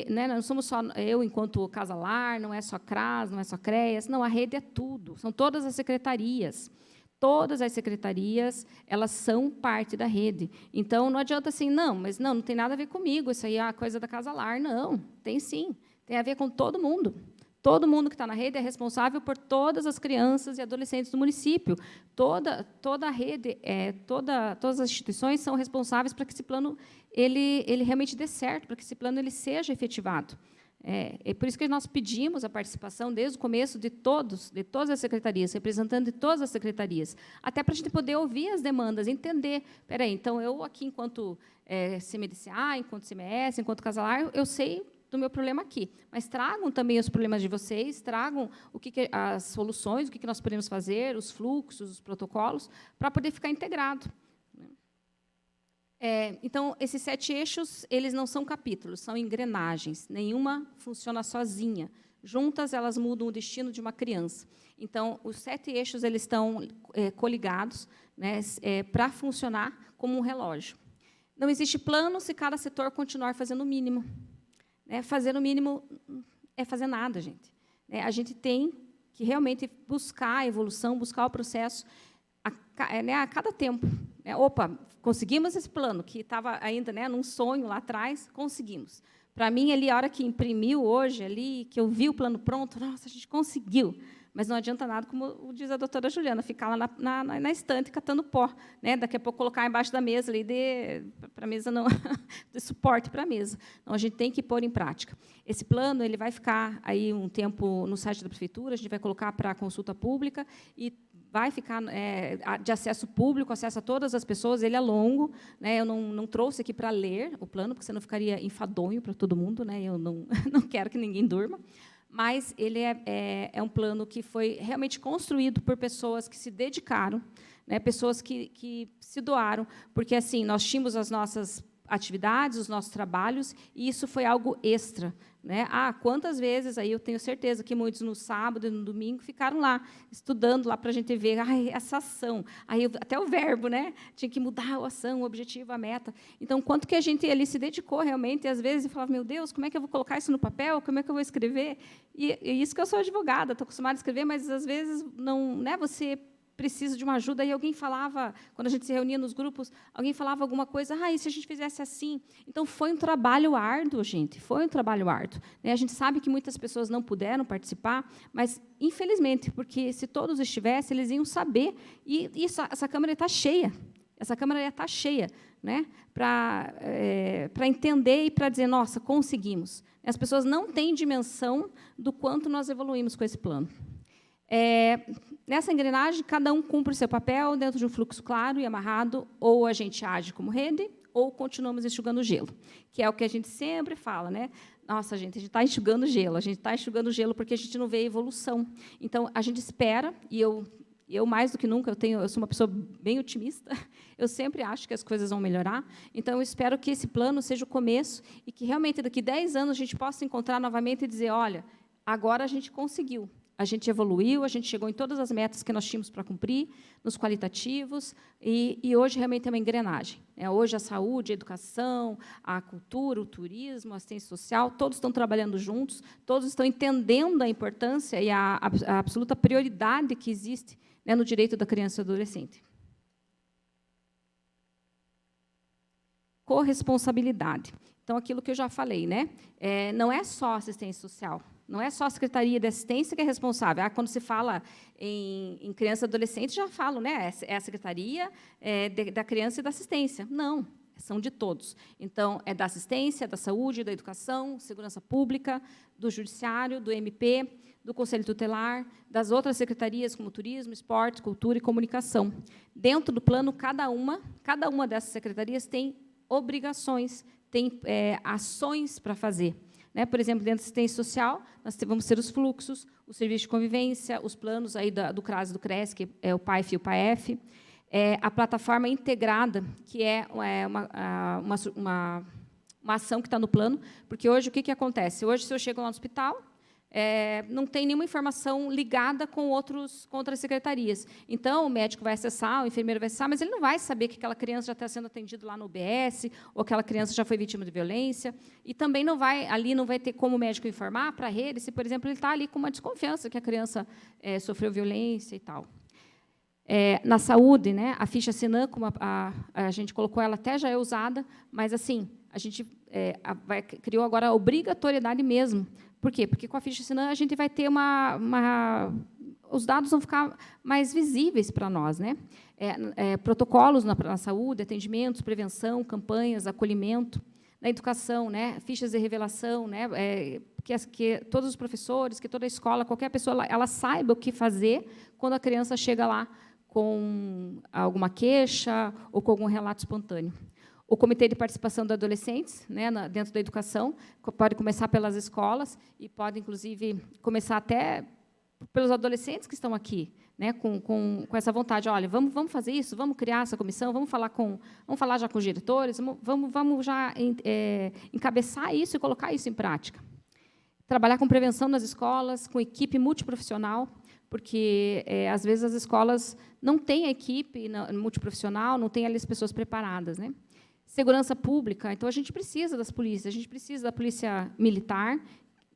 [SPEAKER 9] né, não somos só eu enquanto Casalar, não é só CRAS, não é só CREAS, não, a rede é tudo, são todas as secretarias. Todas as secretarias, elas são parte da rede. Então, não adianta assim, não tem nada a ver comigo, isso aí é a coisa da Casalar. Não, tem sim, tem a ver com todo mundo. Todo mundo que está na rede é responsável por todas as crianças e adolescentes do município. Toda a rede, todas as instituições são responsáveis para que esse plano ele realmente dê certo, para que esse plano ele seja efetivado. É por isso que nós pedimos a participação, desde o começo, de todas as secretarias, representando de todas as secretarias, até para a gente poder ouvir as demandas, entender. Espera aí, então, eu aqui, enquanto CMDCA, enquanto CMS, enquanto Casalar, eu sei do meu problema aqui, mas tragam também os problemas de vocês, tragam as soluções, o que nós podemos fazer, os fluxos, os protocolos, para poder ficar integrado. Então, esses 7 eixos, eles não são capítulos, são engrenagens. Nenhuma funciona sozinha. Juntas, elas mudam o destino de uma criança. Então, os 7 eixos eles estão coligados, né, para funcionar como um relógio. Não existe plano se cada setor continuar fazendo o mínimo. Fazer o mínimo é fazer nada, gente. A gente tem que realmente buscar a evolução, buscar o processo a cada tempo. Opa, conseguimos esse plano, que estava ainda num sonho lá atrás, conseguimos. Para mim, ali, a hora que imprimiu hoje, ali, que eu vi o plano pronto, nossa, a gente conseguiu. Mas não adianta nada, como diz a doutora Juliana, ficar lá na estante catando pó. Daqui a pouco colocar embaixo da mesa, para a mesa não, de suporte para a mesa. Então, a gente tem que pôr em prática. Esse plano ele vai ficar aí um tempo no site da prefeitura, a gente vai colocar para consulta pública e vai ficar de acesso público, acesso a todas as pessoas. Ele é longo, eu não trouxe aqui para ler o plano, porque senão ficaria enfadonho para todo mundo, eu não quero que ninguém durma. Mas ele é um plano que foi realmente construído por pessoas que se dedicaram, pessoas que se doaram, porque assim nós tínhamos as nossas atividades, os nossos trabalhos, e isso foi algo extra. Quantas vezes, aí eu tenho certeza que muitos no sábado e no domingo ficaram lá, estudando lá para a gente ver essa ação. Aí, até o verbo, tinha que mudar a ação, o objetivo, a meta. Então, quanto que a gente ali se dedicou realmente, e às vezes eu falava, meu Deus, como é que eu vou colocar isso no papel? Como é que eu vou escrever? E isso que eu sou advogada, estou acostumada a escrever, mas às vezes não, você precisa de uma ajuda, e alguém falava, quando a gente se reunia nos grupos, alguém falava alguma coisa, e se a gente fizesse assim? Então, foi um trabalho árduo, gente, foi um trabalho árduo. A gente sabe que muitas pessoas não puderam participar, mas, infelizmente, porque se todos estivessem, eles iam saber, e essa Câmara está cheia, para entender e para dizer, nossa, conseguimos. As pessoas não têm dimensão do quanto nós evoluímos com esse plano. Nessa engrenagem, cada um cumpre o seu papel dentro de um fluxo claro e amarrado, ou a gente age como rede, ou continuamos enxugando gelo, que é o que a gente sempre fala, Nossa, gente, a gente está enxugando gelo, porque a gente não vê evolução. Então, a gente espera, e eu mais do que nunca, eu sou uma pessoa bem otimista, eu sempre acho que as coisas vão melhorar, então eu espero que esse plano seja o começo, e que realmente daqui 10 anos a gente possa encontrar novamente e dizer, olha, agora a gente conseguiu. A gente evoluiu, a gente chegou em todas as metas que nós tínhamos para cumprir, nos qualitativos, e hoje realmente é uma engrenagem. Hoje a saúde, a educação, a cultura, o turismo, a assistência social, todos estão trabalhando juntos, todos estão entendendo a importância e a absoluta prioridade que existe no direito da criança e do adolescente. Corresponsabilidade. Então, aquilo que eu já falei, não é só assistência social. Não é só a Secretaria de Assistência que é responsável. Quando se fala em criança e adolescente, já falam, né? É a Secretaria da Criança e da Assistência. Não, são de todos. Então, é da assistência, da saúde, da educação, segurança pública, do judiciário, do MP, do Conselho Tutelar, das outras secretarias, como turismo, esporte, cultura e comunicação. Dentro do plano, cada uma dessas secretarias tem obrigações, tem ações para fazer. Né? Por exemplo, dentro da assistência social, nós vamos ter os fluxos, o serviço de convivência, os planos aí do CRAS e do CRES, que é o PAIF e o PAEF, a plataforma integrada, que é uma ação que está no plano, porque hoje o que acontece? Hoje, se eu chego lá no hospital, não tem nenhuma informação ligada com outras secretarias. Então, o médico vai acessar, o enfermeiro vai acessar, mas ele não vai saber que aquela criança já está sendo atendida lá no UBS, ou aquela criança já foi vítima de violência, e também não vai ter como o médico informar para a rede se, por exemplo, ele está ali com uma desconfiança que a criança sofreu violência e tal. Na saúde, né, a ficha Sinan, como a gente colocou, ela até já é usada, mas assim, a gente criou agora a obrigatoriedade mesmo. Por quê? Porque com a ficha Sinan a gente vai ter os dados vão ficar mais visíveis para nós, né? Protocolos na saúde, atendimentos, prevenção, campanhas, acolhimento, na educação, né? Fichas de revelação, né? Que todos os professores, que toda a escola, qualquer pessoa, ela saiba o que fazer quando a criança chega lá com alguma queixa ou com algum relato espontâneo. O Comitê de Participação de Adolescentes, né, dentro da educação, pode começar pelas escolas e pode, inclusive, começar até pelos adolescentes que estão aqui, né, com essa vontade. Olha, vamos fazer isso, vamos criar essa comissão, vamos falar já com os diretores, vamos já encabeçar isso e colocar isso em prática. Trabalhar com prevenção nas escolas, com equipe multiprofissional, porque, às vezes, as escolas não têm equipe multiprofissional, não têm ali as pessoas preparadas, né? Segurança pública, então a gente precisa das polícias, a gente precisa da polícia militar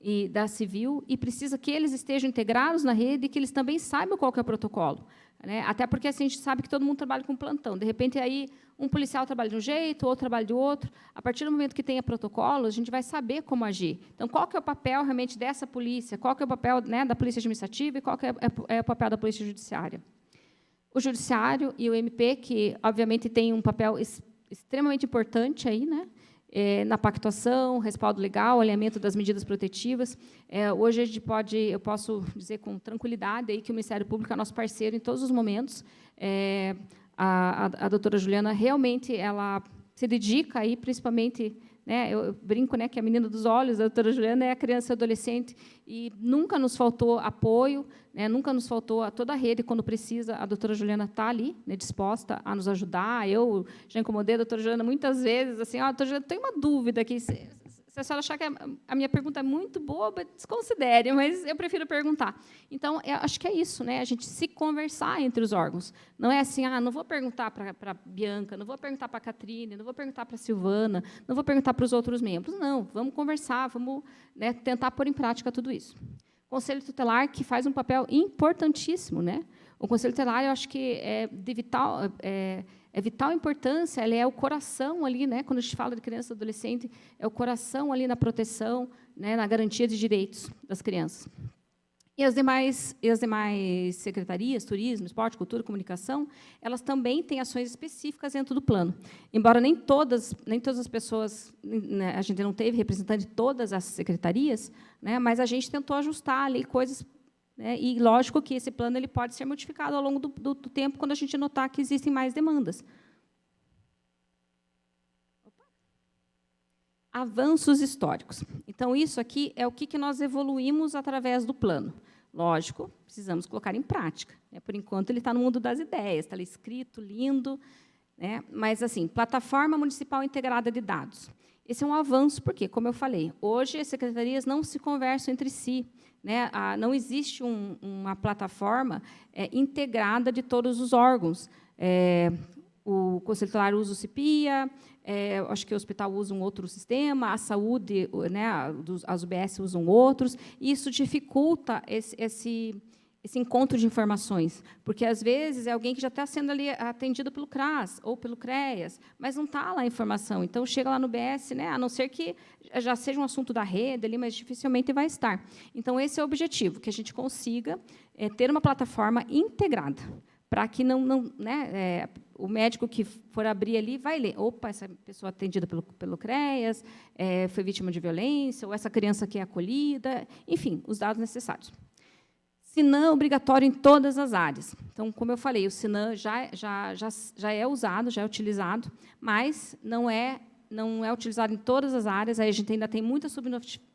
[SPEAKER 9] e da civil, e precisa que eles estejam integrados na rede e que eles também saibam qual que é o protocolo. Né? Até porque assim, a gente sabe que todo mundo trabalha com plantão. De repente, aí, um policial trabalha de um jeito, outro trabalha de outro. A partir do momento que tenha protocolo, a gente vai saber como agir. Então, qual que é o papel realmente dessa polícia? Qual que é o papel, né, da polícia administrativa e qual que é o papel da polícia judiciária? O judiciário e o MP, que, obviamente, tem um papel extremamente importante aí, né? Na pactuação, respaldo legal, alinhamento das medidas protetivas. Hoje eu posso dizer com tranquilidade aí que o Ministério Público é nosso parceiro em todos os momentos. A doutora Juliana realmente ela se dedica aí, principalmente, né, eu brinco, né, que a menina dos olhos da doutora Juliana é a criança e adolescente, e nunca nos faltou apoio, né, nunca nos faltou a toda a rede, quando precisa, a doutora Juliana está ali, né, disposta a nos ajudar. Eu já incomodei a doutora Juliana muitas vezes, assim, doutora Juliana, tenho uma dúvida aqui, se a senhora achar que a minha pergunta é muito boba, desconsidere, mas eu prefiro perguntar. Então, eu acho que é isso, né? A gente se conversar entre os órgãos. Não é assim, não vou perguntar para a Bianca, não vou perguntar para a Catrine, não vou perguntar para a Silvana, não vou perguntar para os outros membros. Não, vamos conversar, vamos, né, tentar pôr em prática tudo isso. Conselho Tutelar, que faz um papel importantíssimo, né? O Conselho Tutelar, eu acho que é de vital importância, ele é o coração ali, né? Quando a gente fala de criança e adolescente, é o coração ali na proteção, né, na garantia de direitos das crianças. E as demais secretarias, turismo, esporte, cultura, comunicação, elas também têm ações específicas dentro do plano. Embora nem todas as pessoas, né, a gente não teve representante de todas as secretarias, né, mas a gente tentou ajustar ali coisas, né, e lógico que esse plano ele pode ser modificado ao longo do tempo, quando a gente notar que existem mais demandas. Avanços históricos. Então, isso aqui é o que nós evoluímos através do plano. Lógico, precisamos colocar em prática. Né? Por enquanto, ele está no mundo das ideias, está ali escrito, lindo, né? Mas, assim, Plataforma Municipal Integrada de Dados. Esse é um avanço, porque, como eu falei, hoje as secretarias não se conversam entre si. Né? Não existe uma plataforma integrada de todos os órgãos. O Conselho Tutelar usa o CIPIA, acho que o hospital usa um outro sistema, a saúde, né, as UBS usam outros, e isso dificulta esse esse encontro de informações, porque, às vezes, é alguém que já está sendo ali atendido pelo CRAS ou pelo CREAS, mas não está lá a informação. Então, chega lá no BS, né, a não ser que já seja um assunto da rede, ali, mas dificilmente vai estar. Então, esse é o objetivo, que a gente consiga ter uma plataforma integrada, para que o médico que for abrir ali vai ler, opa, essa pessoa atendida pelo CREAS, foi vítima de violência, ou essa criança que é acolhida, enfim, os dados necessários. Sinam obrigatório em todas as áreas. Então, como eu falei, o Sinam já é usado, já é utilizado, mas não é utilizado em todas as áreas. Aí a gente ainda tem muita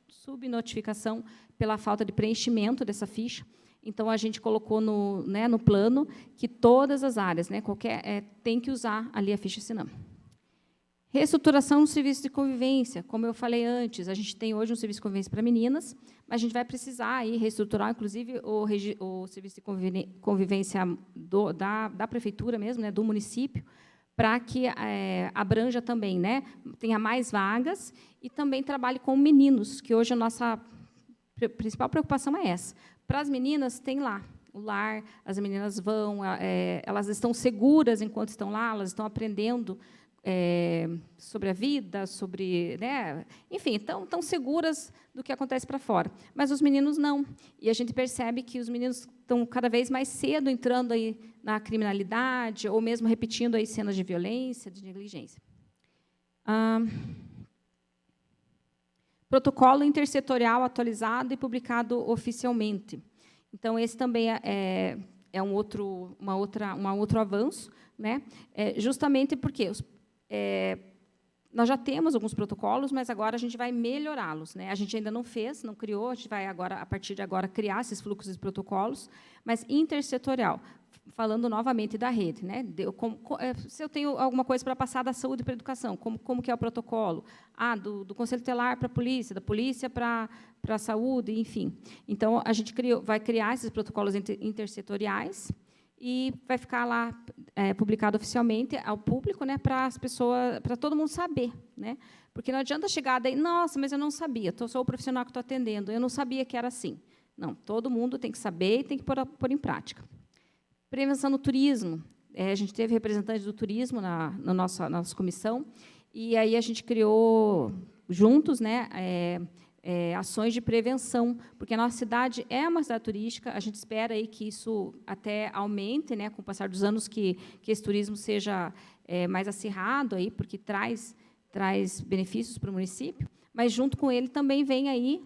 [SPEAKER 9] subnotificação pela falta de preenchimento dessa ficha. Então, a gente colocou no plano que todas as áreas, né, tem que usar ali a ficha Sinam. Reestruturação do serviço de convivência. Como eu falei antes, a gente tem hoje um serviço de convivência para meninas, mas a gente vai precisar aí reestruturar, inclusive, o serviço de convivência da prefeitura mesmo, né, do município, para que abranja também, né, tenha mais vagas e também trabalhe com meninos, que hoje a nossa principal preocupação é essa. Para as meninas, tem lá o lar, as meninas vão, elas estão seguras enquanto estão lá, elas estão aprendendo sobre a vida, sobre, né, enfim, estão seguras do que acontece para fora. Mas os meninos não. E a gente percebe que os meninos estão cada vez mais cedo entrando aí na criminalidade, ou mesmo repetindo aí cenas de violência, de negligência. Protocolo intersetorial atualizado e publicado oficialmente. Então, esse também é um outro avanço, né? Justamente porque nós já temos alguns protocolos, mas agora a gente vai melhorá-los, né? A gente ainda não fez, não criou, a gente vai agora, a partir de agora, criar esses fluxos de protocolos, mas intersetorial, falando novamente da rede, né? Se eu tenho alguma coisa para passar da saúde para a educação, como que é o protocolo? Do Conselho Tutelar para a polícia, da polícia para a saúde, enfim. Então, a gente vai criar esses protocolos intersetoriais e vai ficar lá publicado oficialmente ao público, né, para as pessoas, para todo mundo saber, né? Porque não adianta chegar daí, nossa, mas eu não sabia, sou o profissional que estou atendendo, eu não sabia que era assim. Não, todo mundo tem que saber e tem que pôr em prática. Prevenção no turismo. A gente teve representantes do turismo na nossa comissão, e aí a gente criou juntos, né, ações de prevenção, porque a nossa cidade é uma cidade turística, a gente espera aí que isso até aumente, né, com o passar dos anos, que esse turismo seja mais acirrado, aí, porque traz benefícios para o município, mas, junto com ele, também vem aí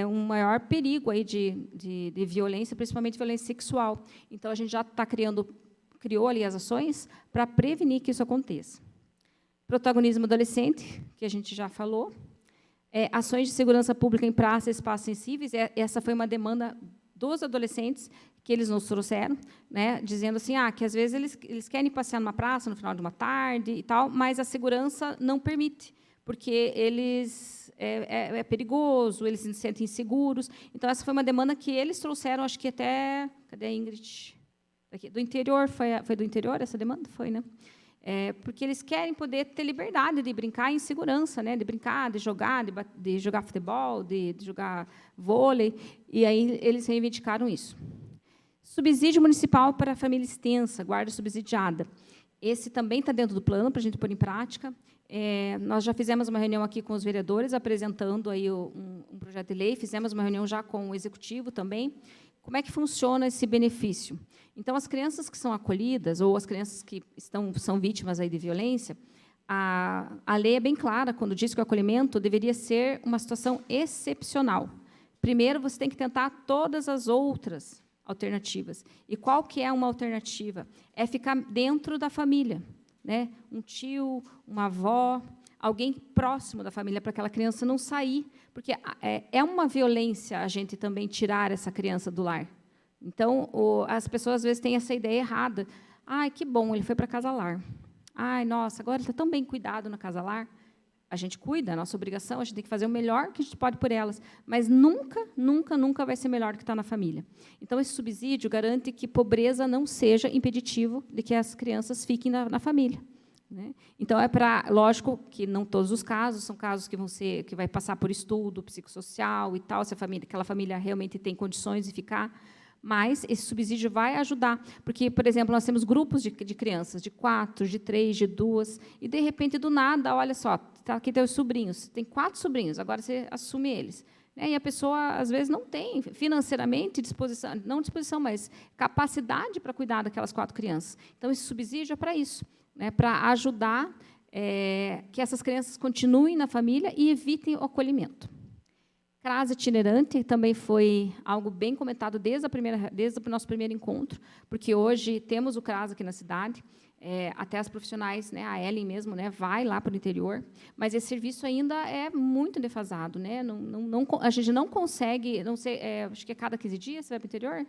[SPEAKER 9] um maior perigo aí de violência, principalmente violência sexual. Então, a gente já criou ali as ações para prevenir que isso aconteça. Protagonismo adolescente, que a gente já falou. Ações de segurança pública em praças e espaços sensíveis. Essa foi uma demanda dos adolescentes que eles nos trouxeram, né, dizendo assim, que às vezes eles querem passear numa praça no final de uma tarde e tal, mas a segurança não permite, porque é perigoso, eles se sentem inseguros. Então, essa foi uma demanda que eles trouxeram, acho que até... Cadê a Ingrid? Do interior, foi do interior essa demanda? Foi, né? Porque eles querem poder ter liberdade de brincar em segurança, né? De brincar, de jogar futebol, de jogar vôlei, e aí eles reivindicaram isso. Subsídio municipal para a família extensa, guarda subsidiada. Esse também está dentro do plano para a gente pôr em prática. Nós já fizemos uma reunião aqui com os vereadores, apresentando aí um projeto de lei, fizemos uma reunião já com o executivo também. Como é que funciona esse benefício? Então, as crianças que são acolhidas, ou as crianças que são vítimas aí de violência, a lei é bem clara quando diz que o acolhimento deveria ser uma situação excepcional. Primeiro, você tem que tentar todas as outras alternativas. E qual que é uma alternativa? É ficar dentro da família, né? Um tio, uma avó, alguém próximo da família, para aquela criança não sair, porque é uma violência a gente também tirar essa criança do lar. Então, as pessoas, às vezes, têm essa ideia errada. Que bom, ele foi para a casa-lar. Nossa, agora ele está tão bem cuidado na casa-lar. A gente cuida, a nossa obrigação, a gente tem que fazer o melhor que a gente pode por elas, mas nunca, nunca, nunca vai ser melhor do que está na família. Então, esse subsídio garante que pobreza não seja impeditivo de que as crianças fiquem na família, né? Então, lógico que não todos os casos, são casos que vai passar por estudo psicossocial e tal, se aquela família realmente tem condições de ficar, mas esse subsídio vai ajudar, porque, por exemplo, nós temos grupos de crianças, de 4, de 3, de 2, e, de repente, do nada, olha só, tá aqui teus sobrinhos, tem 4 sobrinhos, agora você assume eles. E a pessoa, às vezes, não tem financeiramente disposição, não disposição, mas capacidade para cuidar daquelas 4 crianças. Então, esse subsídio é para isso, para ajudar que essas crianças continuem na família e evitem o acolhimento. CRAS itinerante também foi algo bem comentado desde o nosso primeiro encontro, porque hoje temos o CRAS aqui na cidade, até as profissionais, a Ellen mesmo, vai lá para o interior, mas esse serviço ainda é muito defasado. A gente não consegue, não sei, acho que a cada 15 dias você vai para o interior?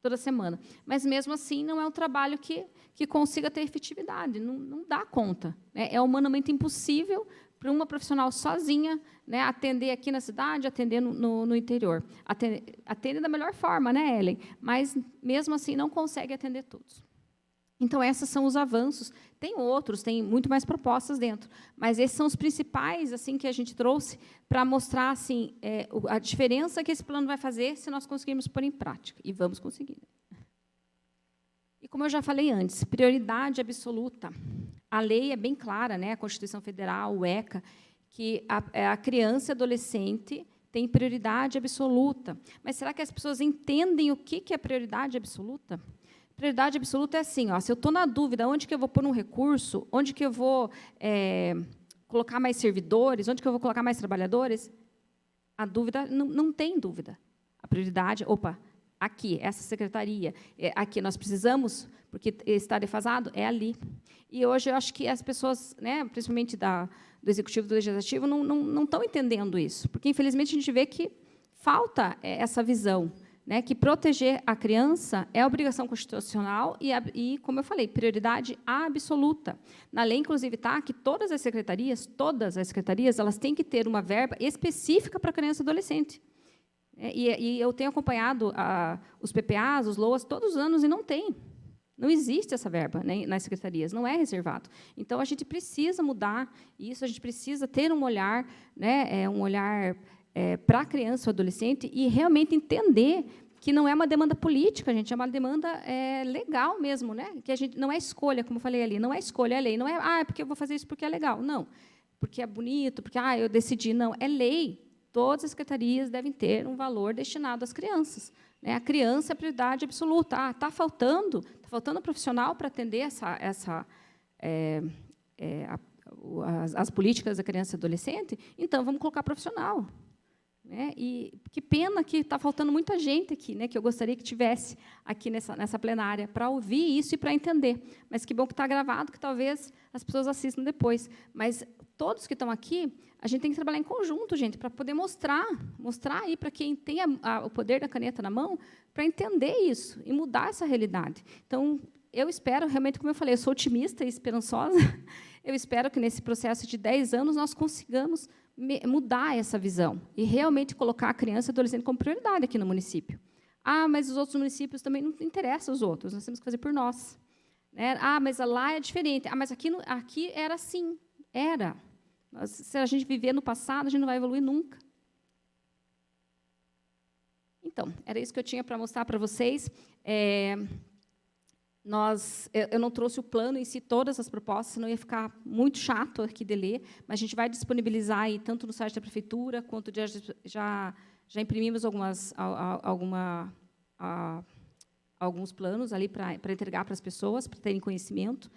[SPEAKER 9] Toda semana. Mas, mesmo assim, não é um trabalho que consiga ter efetividade, não dá conta. É humanamente impossível para uma profissional sozinha atender aqui na cidade, atender no interior. Atende da melhor forma, Ellen? Mas, mesmo assim, não consegue atender todos. Então, esses são os avanços. Tem outros, tem muito mais propostas dentro, mas esses são os principais assim, que a gente trouxe para mostrar assim, a diferença que esse plano vai fazer se nós conseguirmos pôr em prática, e vamos conseguir. E, como eu já falei antes, prioridade absoluta. A lei é bem clara, a Constituição Federal, o ECA, que a criança e adolescente tem prioridade absoluta. Mas será que as pessoas entendem o que é prioridade absoluta? Prioridade absoluta é assim, se eu estou na dúvida onde que eu vou pôr um recurso, onde que eu vou colocar mais servidores, onde que eu vou colocar mais trabalhadores, a dúvida, não tem dúvida. A prioridade, aqui, essa secretaria, aqui nós precisamos, porque está defasado, é ali. E hoje eu acho que as pessoas, principalmente do Executivo e do Legislativo, não estão entendendo isso, porque, infelizmente, a gente vê que falta essa visão, que proteger a criança é obrigação constitucional e, como eu falei, prioridade absoluta. Na lei, inclusive, está que todas as secretarias, elas têm que ter uma verba específica para criança e adolescente. E eu tenho acompanhado os PPAs, os LOAS, todos os anos, e não tem. Não existe essa verba nas secretarias, não é reservado. Então, a gente precisa mudar isso, a gente precisa ter um olhar, para a criança ou adolescente e realmente entender que não é uma demanda política, gente, é uma demanda legal mesmo, que a gente não é escolha, como eu falei ali, não é escolha, é lei, não é porque eu vou fazer isso porque é legal, não, porque é bonito, porque eu decidi, não, é lei. Todas as secretarias devem ter um valor destinado às crianças. A criança é prioridade absoluta. Está faltando profissional para atender as políticas da criança e adolescente? Então, vamos colocar profissional. E que pena que está faltando muita gente aqui, que eu gostaria que tivesse aqui nessa plenária, para ouvir isso e para entender. Mas que bom que está gravado, que talvez as pessoas assistam depois. Mas todos que estão aqui, a gente tem que trabalhar em conjunto, gente, para poder mostrar aí para quem tem o poder da caneta na mão, para entender isso e mudar essa realidade. Então, eu espero, realmente, como eu falei, eu sou otimista e esperançosa, eu espero que, nesse processo de 10 anos, nós consigamos mudar essa visão e realmente colocar a criança e adolescente como prioridade aqui no município. Mas os outros municípios também não interessam os outros, nós temos que fazer por nós. Mas lá é diferente. Mas aqui era assim, era. Se a gente viver no passado, a gente não vai evoluir nunca. Então, era isso que eu tinha para mostrar para vocês. Eu não trouxe o plano em si, todas as propostas, senão ia ficar muito chato aqui de ler, mas a gente vai disponibilizar aí, tanto no site da Prefeitura, quanto já imprimimos alguns planos ali para entregar para as pessoas, para terem conhecimento.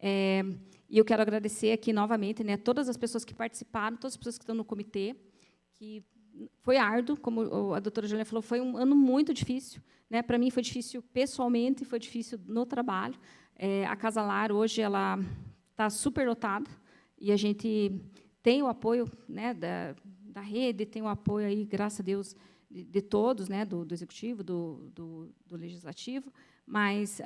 [SPEAKER 9] E eu quero agradecer aqui novamente todas as pessoas que participaram, todas as pessoas que estão no comitê, que foi árduo, como a doutora Juliana falou, foi um ano muito difícil. Para mim, foi difícil pessoalmente, foi difícil no trabalho. A Casa Lar, hoje, ela está super lotada, e a gente tem o apoio da rede, tem o apoio, aí, graças a Deus, de todos, do Executivo, do Legislativo, mas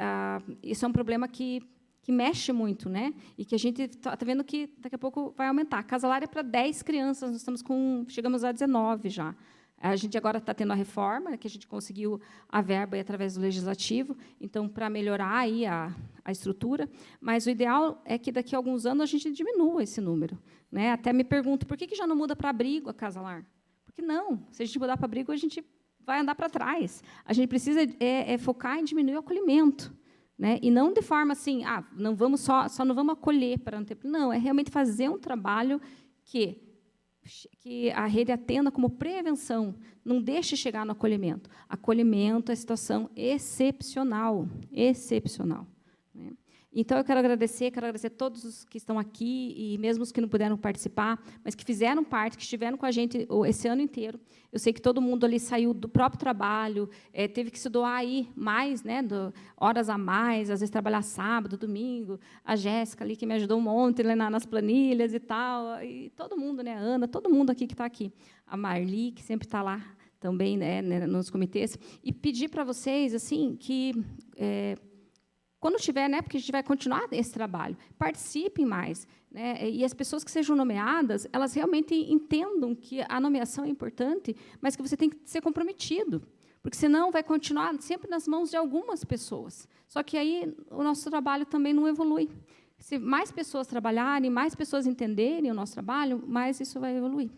[SPEAKER 9] isso é um problema que mexe muito, e que a gente está vendo que daqui a pouco vai aumentar. A Casa Lar é para 10 crianças, nós chegamos a 19 já. A gente agora está tendo a reforma, que a gente conseguiu a verba através do Legislativo, então, para melhorar aí a estrutura, mas o ideal é que, daqui a alguns anos, a gente diminua esse número. Até me pergunto, por que já não muda para abrigo a Casa Lar? Porque não, se a gente mudar para abrigo, a gente vai andar para trás. A gente precisa focar em diminuir o acolhimento, né? E não de forma assim, não vamos só não vamos acolher para não ter... Não, é realmente fazer um trabalho que a rede atenda como prevenção, não deixe chegar no acolhimento. Acolhimento é situação excepcional, excepcional. Né? Então, eu quero agradecer todos os que estão aqui, e mesmo os que não puderam participar, mas que fizeram parte, que estiveram com a gente esse ano inteiro. Eu sei que todo mundo ali saiu do próprio trabalho, teve que se doar aí mais, né, horas a mais, às vezes trabalhar sábado, domingo. A Jéssica ali, que me ajudou um monte nas planilhas e tal, e todo mundo, né, a Ana, todo mundo aqui que está aqui. A Marli, que sempre está lá também, né, nos comitês. E pedir para vocês assim, que... quando tiver, né, porque a gente vai continuar esse trabalho, participem mais, né, e as pessoas que sejam nomeadas, elas realmente entendam que a nomeação é importante, mas que você tem que ser comprometido, porque senão vai continuar sempre nas mãos de algumas pessoas. Só que aí o nosso trabalho também não evolui. Se mais pessoas trabalharem, mais pessoas entenderem o nosso trabalho, mais isso vai evoluir.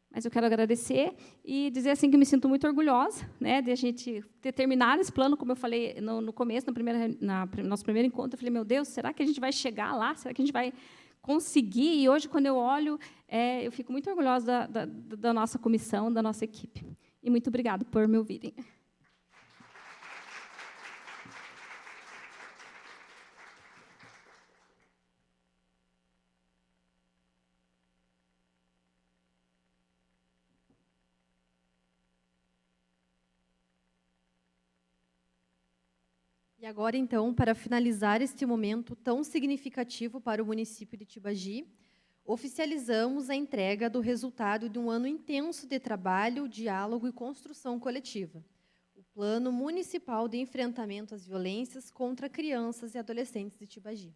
[SPEAKER 9] Mas eu quero agradecer e dizer assim que eu me sinto muito orgulhosa, né, de a gente ter terminado esse plano, como eu falei no começo, no nosso primeiro encontro. Eu falei, meu Deus, será que a gente vai chegar lá? Será que a gente vai conseguir? E hoje, quando eu olho, eu fico muito orgulhosa da nossa comissão, da nossa equipe. E muito obrigada por me ouvirem.
[SPEAKER 2] E agora, então, para finalizar este momento tão significativo para o município de Tibagi, oficializamos a entrega do resultado de um ano intenso de trabalho, diálogo e construção coletiva. O Plano Municipal de Enfrentamento às Violências contra Crianças e Adolescentes de Tibagi.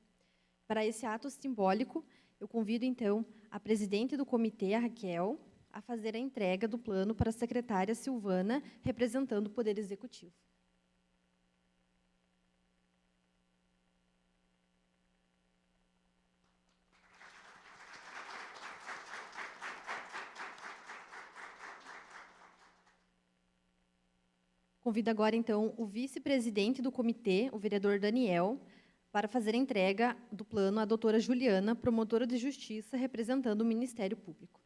[SPEAKER 2] Para esse ato simbólico, eu convido, então, a presidente do comitê, a Raquel, a fazer a entrega do plano para a secretária Silvana, representando o Poder Executivo. Convido agora, então, o vice-presidente do comitê, o vereador Daniel, para fazer a entrega do plano à doutora Juliana, promotora de justiça, representando o Ministério Público.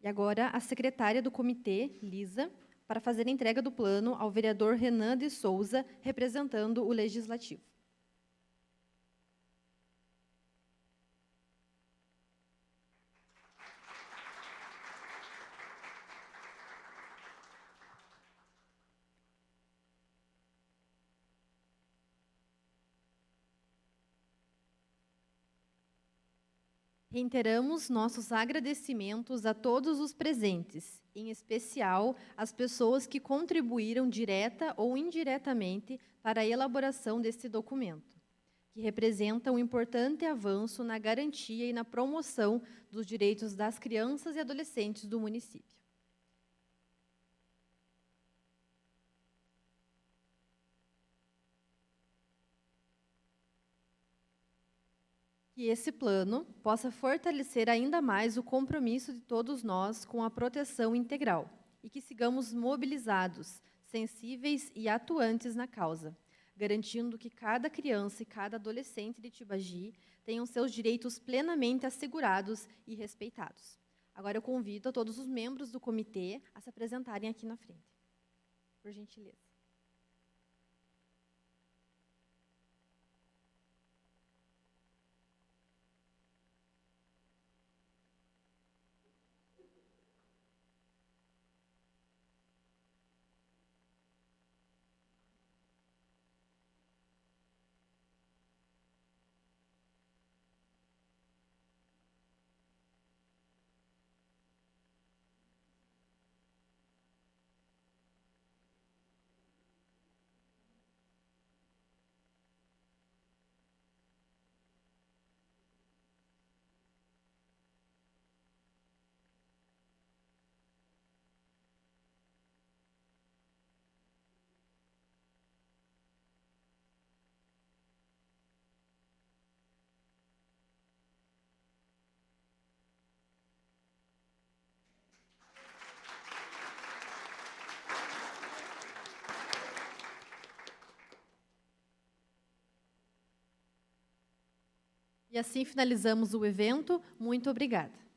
[SPEAKER 2] E agora, a secretária do comitê, Lisa, para fazer a entrega do plano ao vereador Renan de Souza, representando o Legislativo. Reiteramos nossos agradecimentos a todos os presentes, em especial às pessoas que contribuíram direta ou indiretamente para a elaboração deste documento, que representa um importante avanço na garantia e na promoção dos direitos das crianças e adolescentes do município. Que esse plano possa fortalecer ainda mais o compromisso de todos nós com a proteção integral e que sigamos mobilizados, sensíveis e atuantes na causa, garantindo que cada criança e cada adolescente de Tibagi tenham seus direitos plenamente assegurados e respeitados. Agora eu convido a todos os membros do comitê a se apresentarem aqui na frente. Por gentileza. E assim finalizamos o evento. Muito obrigada.